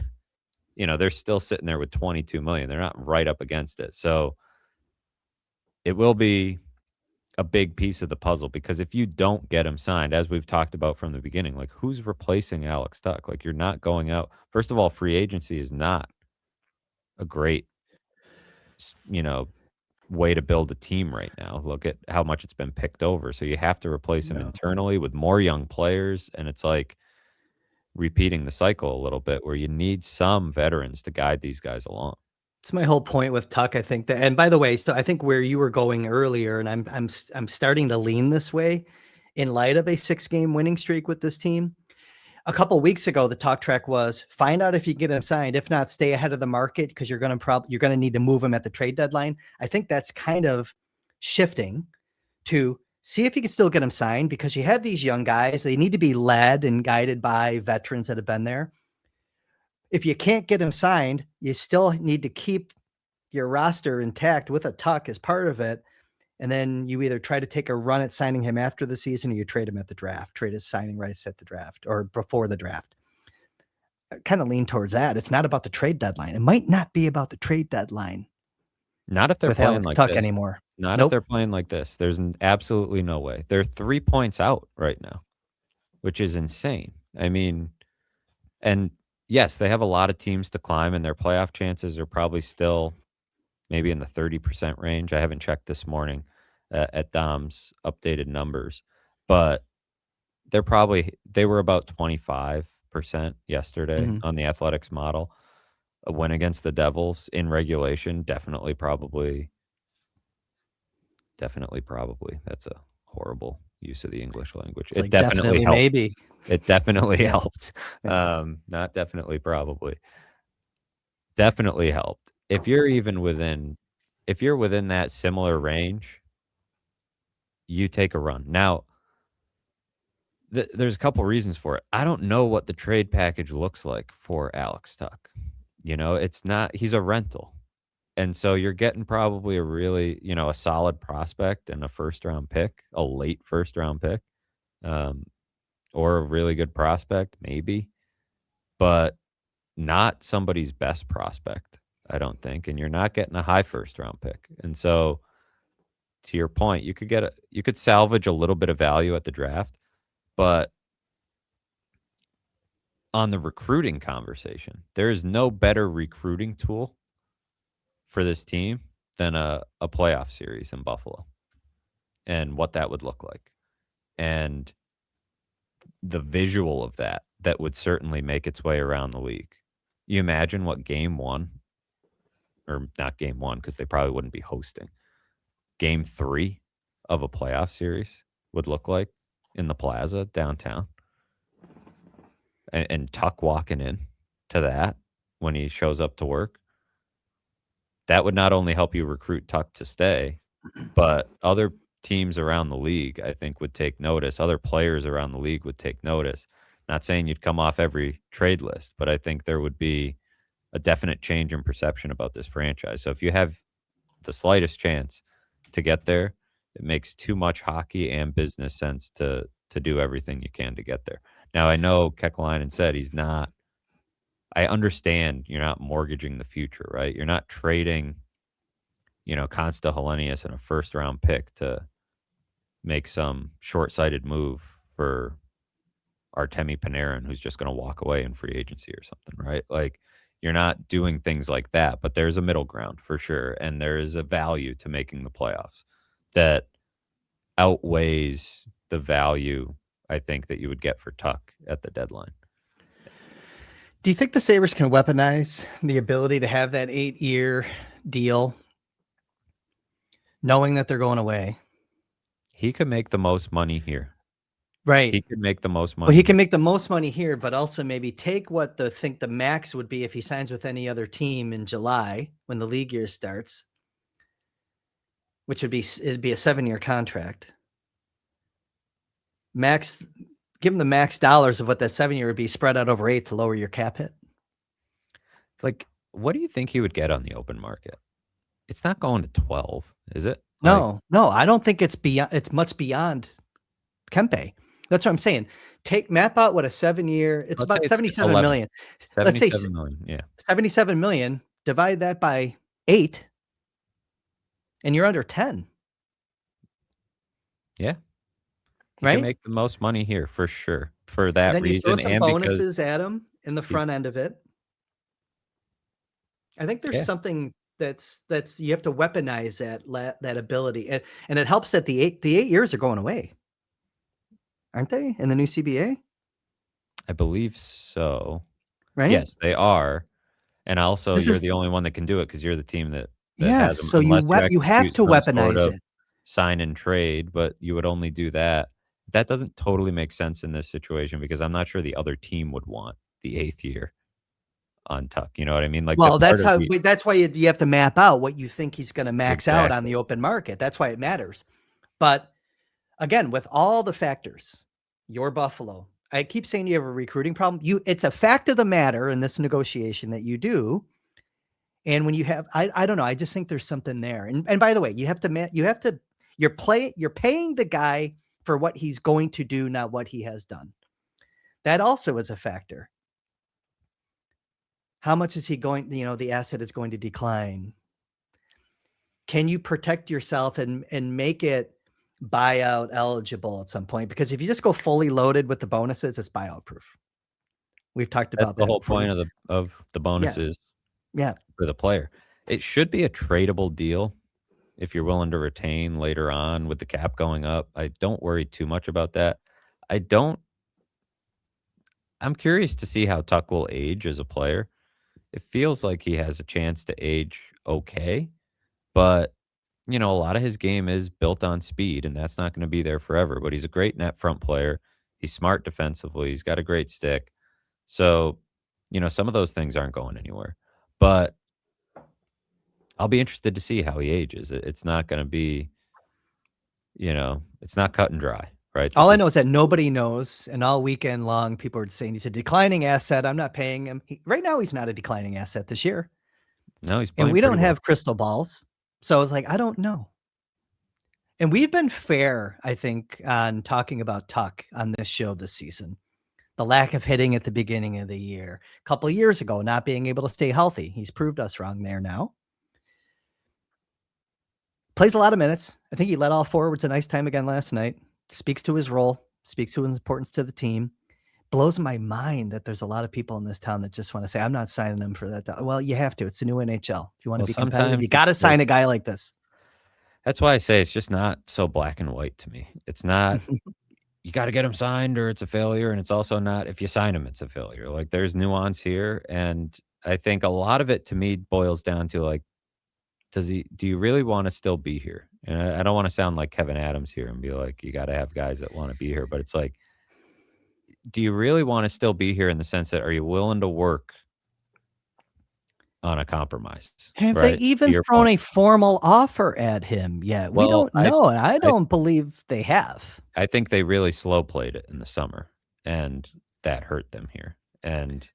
they're still sitting there with 22 million. They're not right up against it. So it will be a big piece of the puzzle because if you don't get him signed, as we've talked about from the beginning, like who's replacing Alex Tuck? Like you're not going out. First of all, free agency is not a great, way to build a team right now. Look at how much it's been picked over. So you have to replace him internally with more young players. And it's like repeating the cycle a little bit where you need some veterans to guide these guys along. It's my whole point with Tuck. I think that, and by the way, so I think where you were going earlier, and I'm starting to lean this way in light of a 6-game winning streak with this team. A couple of weeks ago, the talk track was find out if you get him signed. If not, stay ahead of the market because you're going to need to move him at the trade deadline. I think that's kind of shifting to see if you can still get him signed because you have these young guys. They need to be led and guided by veterans that have been there. If you can't get him signed, you still need to keep your roster intact with a Tuck as part of it. And then you either try to take a run at signing him after the season or you trade him at the draft, trade his signing rights at the draft or before the draft. I kind of lean towards that. It's not about the trade deadline. It might not be about the trade deadline. Not if they're playing like Tuck this anymore. Not if they're playing like this. There's absolutely no way. They're 3 points out right now, which is insane. I mean, and yes, they have a lot of teams to climb and their playoff chances are probably still maybe in the 30% range. I haven't checked this morning at Dom's updated numbers, but they were about 25% yesterday on the Athletics model. A win against the Devils in regulation, definitely probably. That's a horrible use of the English language. It's like definitely helped. maybe. It definitely helped. Not definitely probably. Definitely helped. If you're within that similar range, you take a run. Now, there's a couple reasons for it. I don't know what the trade package looks like for Alex Tuck. It's not, he's a rental. And so you're getting probably a really, a solid prospect and a first round pick, a late first round pick, um, or a really good prospect, maybe, but not somebody's best prospect, I don't think. And you're not getting a high first round pick. And so to your point, you could salvage a little bit of value at the draft, but on the recruiting conversation, there is no better recruiting tool for this team than a playoff series in Buffalo and what that would look like. And the visual of that would certainly make its way around the league. You imagine what game one, or not game one, because they probably wouldn't be hosting, game three of a playoff series would look like in the plaza downtown. And Tuck walking in to that when he shows up to work. That would not only help you recruit Tuck to stay, but other teams around the league, I think, would take notice. Other players around the league would take notice. Not saying you'd come off every trade list, but I think there would be a definite change in perception about this franchise. So if you have the slightest chance to get there, it makes too much hockey and business sense to do everything you can to get there. Now I know Kekalainen said he's not. I understand you're not mortgaging the future, right? You're not trading, Consta Hellenius and a first round pick to make some short sighted move for Artemi Panarin, who's just going to walk away in free agency or something, right? Like, you're not doing things like that, but there's a middle ground for sure. And there is a value to making the playoffs that outweighs the value, I think, that you would get for Tuck at the deadline. Do you think the Sabres can weaponize the ability to have that 8-year deal, knowing that they're going away? He could make the most money here. Right. He could make the most money. Well, he can make the most money here, but also maybe take what the max would be if he signs with any other team in July when the league year starts, which it'd be a 7-year contract. Max, give him the max dollars of what that 7-year would be spread out over 8 to lower your cap hit. Like, what do you think he would get on the open market? It's not going to 12, is it? No, I don't think it's much beyond Kempe. That's what I'm saying. Map out what a 7-year, it's about 77 million. Let's say 77 million, yeah. 77 million, divide that by 8, and you're under 10. Yeah. He right? can make the most money here for sure for that then you reason. throw some bonuses at him in the front end of it. I think there's something that's you have to weaponize that ability, and it helps that the 8 years are going away, aren't they, in the new CBA? I believe so. Right? Yes, they are. And also, you're the only one that can do it because you're the team that has them. So you have to weaponize it. Sign and trade, but you would only do that. That doesn't totally make sense in this situation because I'm not sure the other team would want the 8th year on Tuck. You know what I mean? Like, well, that's why you have to map out what you think he's going to max out on the open market. That's why it matters. But again, with all the factors, you're Buffalo. I keep saying you have a recruiting problem. It's a fact of the matter in this negotiation that you do. And when you have, I don't know, I just think there's something there. And by the way, you're paying the guy for what he's going to do, not what he has done. That also is a factor. How much is he going, the asset is going to decline? Can you protect yourself and make it buyout eligible at some point? Because if you just go fully loaded with the bonuses, it's buyout proof. We've talked about that. The whole point of the bonuses. Yeah. For the player. It should be a tradable deal if you're willing to retain later on with the cap going up. I don't worry too much about that. I'm curious to see how Tuck will age as a player. It feels like he has a chance to age okay, but a lot of his game is built on speed, and that's not going to be there forever. But he's a great net front player. He's smart defensively. He's got a great stick. So, some of those things aren't going anywhere. But I'll be interested to see how he ages. It's not going to be, it's not cut and dry, right? All I know is that nobody knows, and all weekend long, people are saying he's a declining asset. I'm not paying him. Right now, he's not a declining asset this year. No, he's And playing we pretty don't well. have crystal balls. So it's like, I don't know. And we've been fair, I think, on talking about Tuck on this show this season. The lack of hitting at the beginning of the year, a couple of years ago, not being able to stay healthy. He's proved us wrong there now. Plays a lot of minutes. I think he led all forwards a nice time again last night. Speaks to his role, speaks to his importance to the team. Blows my mind that there's a lot of people in this town that just want to say, I'm not signing him for that. Well, you have to. It's the new NHL. If you want to Well, be competitive, sometimes you got to it's just sign a guy like this. that's why I say it's just not so black and white to me. It's not you gotta get him signed or it's a failure, and it's also not if you sign him, it's a failure. Like, there's nuance here, and I think a lot of it to me boils down to, like, do you really wanna still be here? And I don't wanna sound like Kevin Adams here and be like, "You gotta have guys that wanna be here," but it's like, do you really wanna still be here in the sense that are you willing to work on a compromise, Have they right? To even your thrown point. a formal offer at him yet? We Well, don't know, and I I don't believe they have. I think they really slow played it in the summer, and that hurt them here, and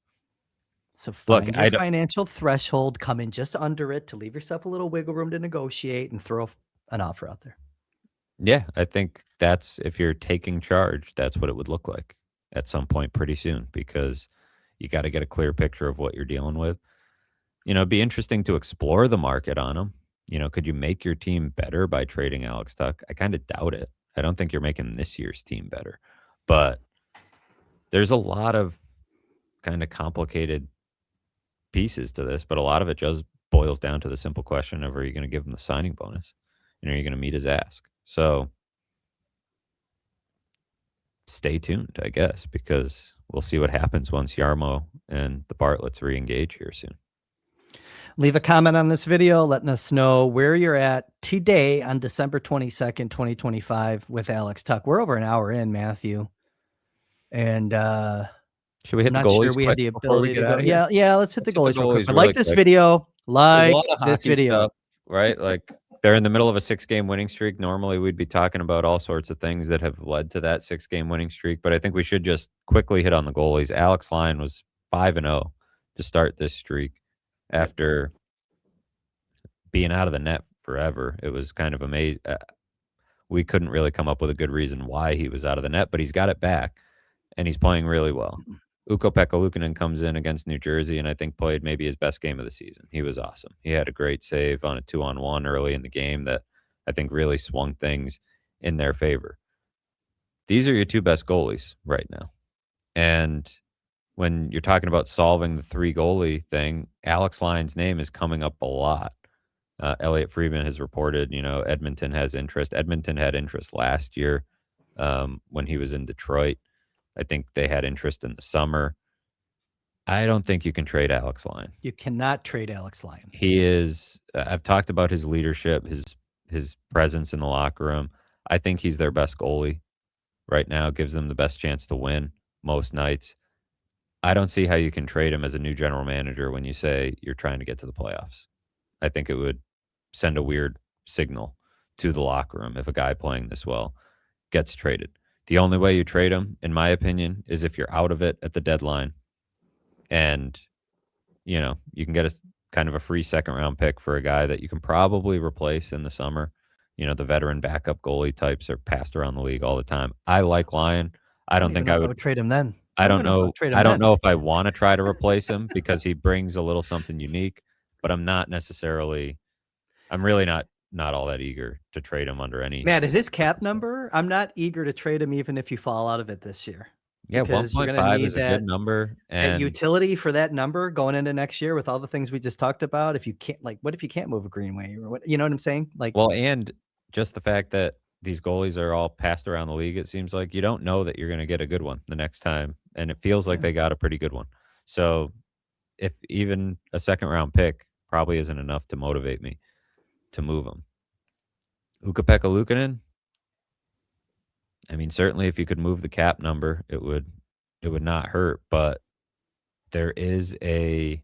So look, find your I don't financial threshold, come in just under it to leave yourself a little wiggle room to negotiate and throw an offer out there. yeah, I think that's if you're taking charge, that's what it would look like at some point pretty soon because you gotta get a clear picture of what you're dealing with. It'd be interesting to explore the market on them. Could you make your team better by trading Alex Tuck? I kinda doubt it. I don't think you're making this year's team better, but there's a lot of kinda complicated pieces to this, but a lot of it just boils down to the simple question of are you gonna give him the signing bonus? And are you gonna meet his ask? So stay tuned, I guess, because we'll see what happens once Yarmo and the Bartletts re-engage here soon. Leave a comment on this video letting us know where you're at today on December 22nd, 2025 with Alex Tuck. We're over an hour in, Matthew. And Should we I'm hit the not sure goalies we had quick the before we ability get to out go. of here? Yeah, let's hit the Let's hit the goalies real quick. goalies But really like this quick. video, There's a like lot of this hockey video. stuff, right? Like they're in the middle of a 6-game winning streak. Normally, we'd be talking about all sorts of things that have led to that 6-game winning streak, but I think we should just quickly hit on the goalies. Alex Lyon was 5-0 to start this streak Yep. after being out of the net forever. It was kind of amazing. We couldn't really come up with a good reason why he was out of the net, but he's got it back and he's playing really well. Ukko-Pekka Luukkonen comes in against New Jersey and I think played maybe his best game of the season. He was awesome. He had a great save on a 2-on-1 early in the game that I think really swung things in their favor. These are your two best goalies right now. And when you're talking about solving the three goalie thing, Alex Lyon's name is coming up a lot. Elliot Friedman has reported, Edmonton has interest. Edmonton had interest last year when he was in Detroit. I think they had interest in the summer. I don't think you can trade Alex Lyon. You cannot trade Alex Lyon. He is. I've talked about his leadership, his presence in the locker room. I think he's their best goalie right now. Gives them the best chance to win most nights. I don't see how you can trade him as a new general manager when you say you're trying to get to the playoffs. I think it would send a weird signal to the locker room if a guy playing this well gets traded. The only way you trade him, in my opinion, is if you're out of it at the deadline and, you can get a kind of a free second round pick for a guy that you can probably replace in the summer. The veteran backup goalie types are passed around the league all the time. I like Lyon. I don't even think know I if I would would trade him then. I don't even if I know. would trade him I don't then. know if I want to try to replace him because he brings a little something unique, but I'm not necessarily. I'm really not all that eager to trade him under any. Matt, at his cap circumstance. number, I'm not eager to trade him even if you fall out of it this year. Yeah, Because you're going to 1.5 need is a good number, that and utility for that number going into next year with all the things we just talked about. If you can't, what if you can't move a Greenway or what? You know what I'm saying? and just the fact that these goalies are all passed around the league, it seems like you don't know that you're going to get a good one the next time, and it feels like Yeah. they got a pretty good one. So, if even a second round pick probably isn't enough to motivate me to move him. Ukko-Pekka Luukkonen, I mean, certainly if you could move the cap number, it would not hurt, but there is a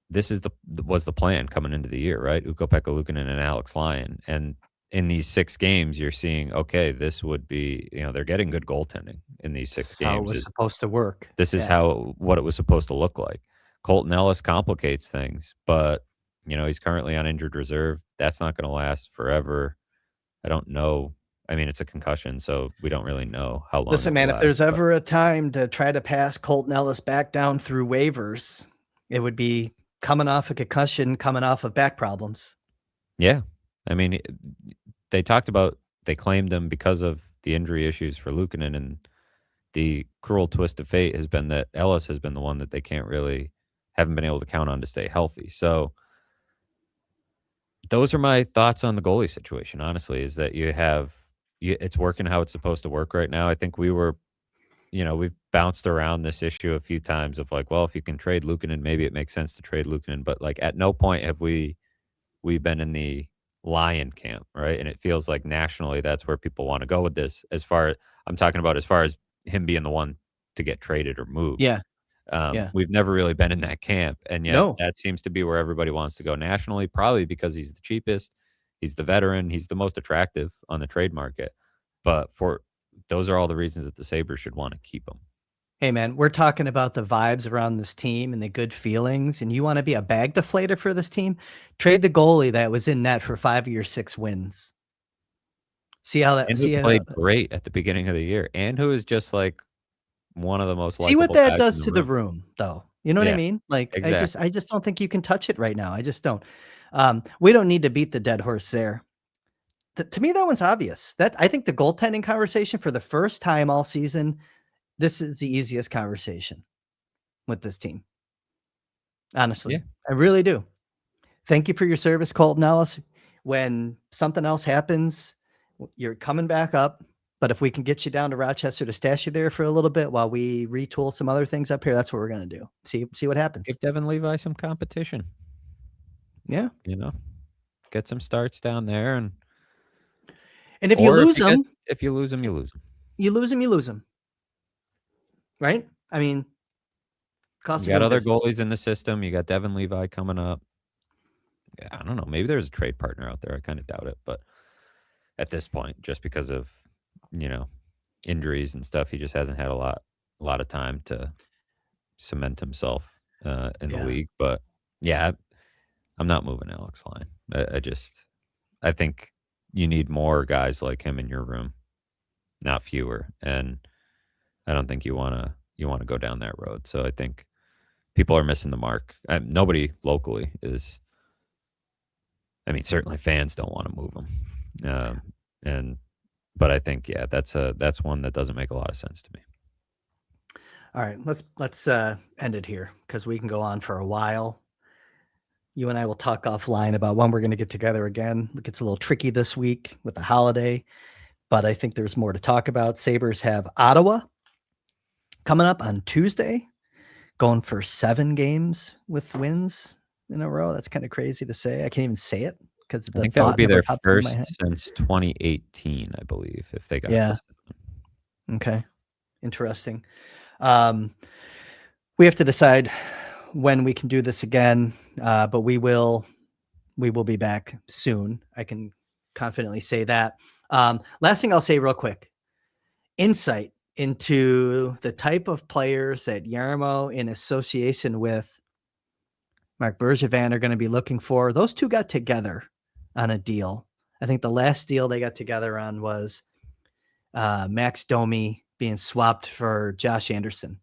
this is was the plan coming into the year, right? Ukko-Pekka Luukkonen and Alex Lyon. And in these 6 games, you're seeing, okay, this would be, they're getting good goaltending in these 6 This is how it games. was supposed to work. This is Yeah. what it was supposed to look like. Colton Ellis complicates things, but he's currently on injured reserve. That's not going to last forever. I don't know. I mean, it's a concussion, so we don't really know how long Listen, it'll man, if last. there's ever a time to try to pass Colton Ellis back down through waivers, it would be coming off a concussion, coming off of back problems. Yeah. I mean, they claimed him because of the injury issues for Luukkonen, and the cruel twist of fate has been that Ellis has been the one that they haven't been able to count on to stay healthy. So those are my thoughts on the goalie situation, honestly, is that it's working how it's supposed to work right now. I think we've bounced around this issue a few times of like, well, if you can trade Luukkonen, maybe it makes sense to trade Luukkonen, but like at no point have we've been in the lion camp, right? And it feels like nationally that's where people want to go with this. I'm talking about as far as him being the one to get traded or moved. Yeah. Yeah. We've never really been in that camp, and yet No. that seems to be where everybody wants to go nationally, probably because he's the cheapest, he's the veteran, he's the most attractive on the trade market. But for those are all the reasons that the Sabres should want to keep him. Hey, man, we're talking about the vibes around this team and the good feelings, and you want to be a bag deflator for this team? Trade the goalie that was in net for 5 of your 6 wins. See how that? And who played great at the beginning of the year, and who is just like one of the most See what likable that guys does in to the room, though. You know what I Yeah, mean? Like, exactly. I just don't think you can touch it right now. I just don't. We don't need to beat the dead horse there. To me, that one's obvious. I think the goaltending conversation for the first time all season, this is the easiest conversation with this team. Honestly, Yeah. I really do. Thank you for your service, Colton Ellis. When something else happens, you're coming back up. But if we can get you down to Rochester to stash you there for a little bit while we retool some other things up here, that's what we're going to do. See what happens. Give Devin Levi some competition. Yeah. Get some starts down there, and if you lose them, you lose them, you lose them. You lose them. Right? I mean, you got other goalies in the system. You got Devin Levi coming up. Yeah, I don't know. Maybe there's a trade partner out there. I kind of doubt it, but at this point, just because of injuries and stuff, he just hasn't had a lot of time to cement himself in the league. But yeah, I'm not moving Alex Line. I think you need more guys like him in your room, not fewer. And I don't think you want to go down that road. So I think people are missing the mark. Nobody locally is. I mean, certainly fans don't want to move him. But I think, yeah, that's one that doesn't make a lot of sense to me. All right, let's end it here because we can go on for a while. You and I will talk offline about when we're going to get together again. It gets a little tricky this week with the holiday, but I think there's more to talk about. Sabres have Ottawa coming up on Tuesday, going for 7 games with wins in a row. That's kind of crazy to say. I can't even say it because I think that would be their first since 2018, I believe, if they got this. Okay. Interesting. We have to decide when we can do this again, but we will be back soon. I can confidently say that. Last thing I'll say real quick, insight into the type of players that Jarmo in association with Marc Bergevin are going to be looking for. Those two got together on a deal. I think the last deal they got together on was Max Domi being swapped for Josh Anderson.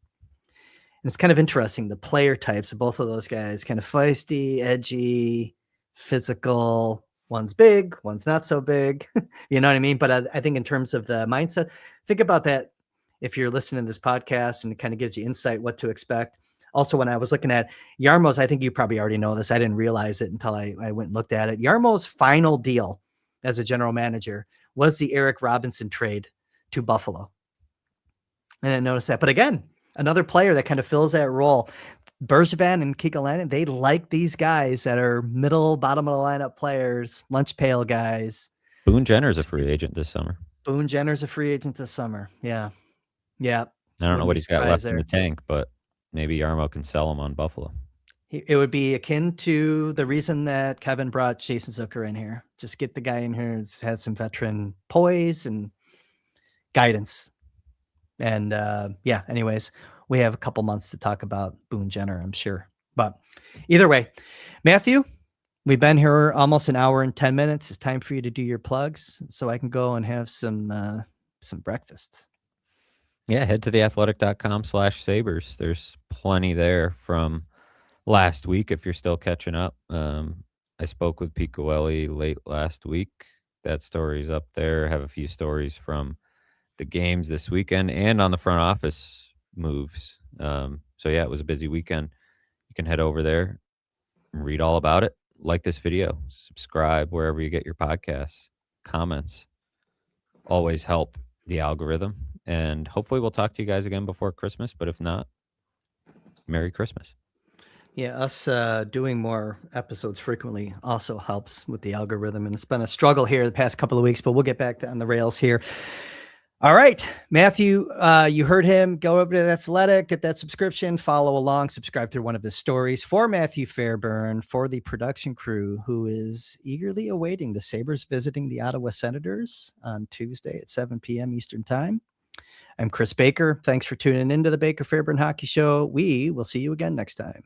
And it's kind of interesting. The player types of both of those guys, kind of feisty, edgy, physical. One's big, one's not so big. You know what I mean? But I think in terms of the mindset, think about that if you're listening to this podcast, and it kind of gives you insight what to expect. Also, when I was looking at Jarmo's, I think you probably already know this. I didn't realize it until I went and looked at it. Jarmo's final deal as a general manager was the Eric Robinson trade to Buffalo. And I noticed that. But again, another player that kind of fills that role. Bergevin and Kekalainen, they like these guys that are bottom of the lineup players, lunch pail guys. Boone Jenner's a free agent this summer. Boone Jenner's a free agent this summer. Yeah. Yeah. I don't know what he's got left in the tank, but maybe Jarmo can sell him on Buffalo. It would be akin to the reason that Kevin brought Jason Zucker in here. Just get the guy in here who's had some veteran poise and guidance. And anyways, we have a couple months to talk about Boone Jenner, I'm sure. But either way, Matthew, we've been here almost an hour and 10 minutes. It's time for you to do your plugs so I can go and have some breakfast. Yeah, head to theathletic.com/sabres. There's plenty there from last week if you're still catching up. I spoke with Pete Goelli late last week. That story's up there. I have a few stories from the games this weekend and on the front office moves. So yeah, it was a busy weekend. You can head over there and read all about it. Like this video, subscribe wherever you get your podcasts. Comments always help the algorithm. And hopefully we'll talk to you guys again before Christmas. But if not, Merry Christmas. Yeah, us doing more episodes frequently also helps with the algorithm. And it's been a struggle here the past couple of weeks, but we'll get back on the rails here. All right, Matthew, you heard him. Go over to The Athletic, get that subscription, follow along, subscribe to one of his stories. For Matthew Fairburn, for the production crew who is eagerly awaiting the Sabres visiting the Ottawa Senators on Tuesday at 7 p.m. Eastern Time. I'm Chris Baker. Thanks for tuning into the Baker Fairburn Hockey Show. We will see you again next time.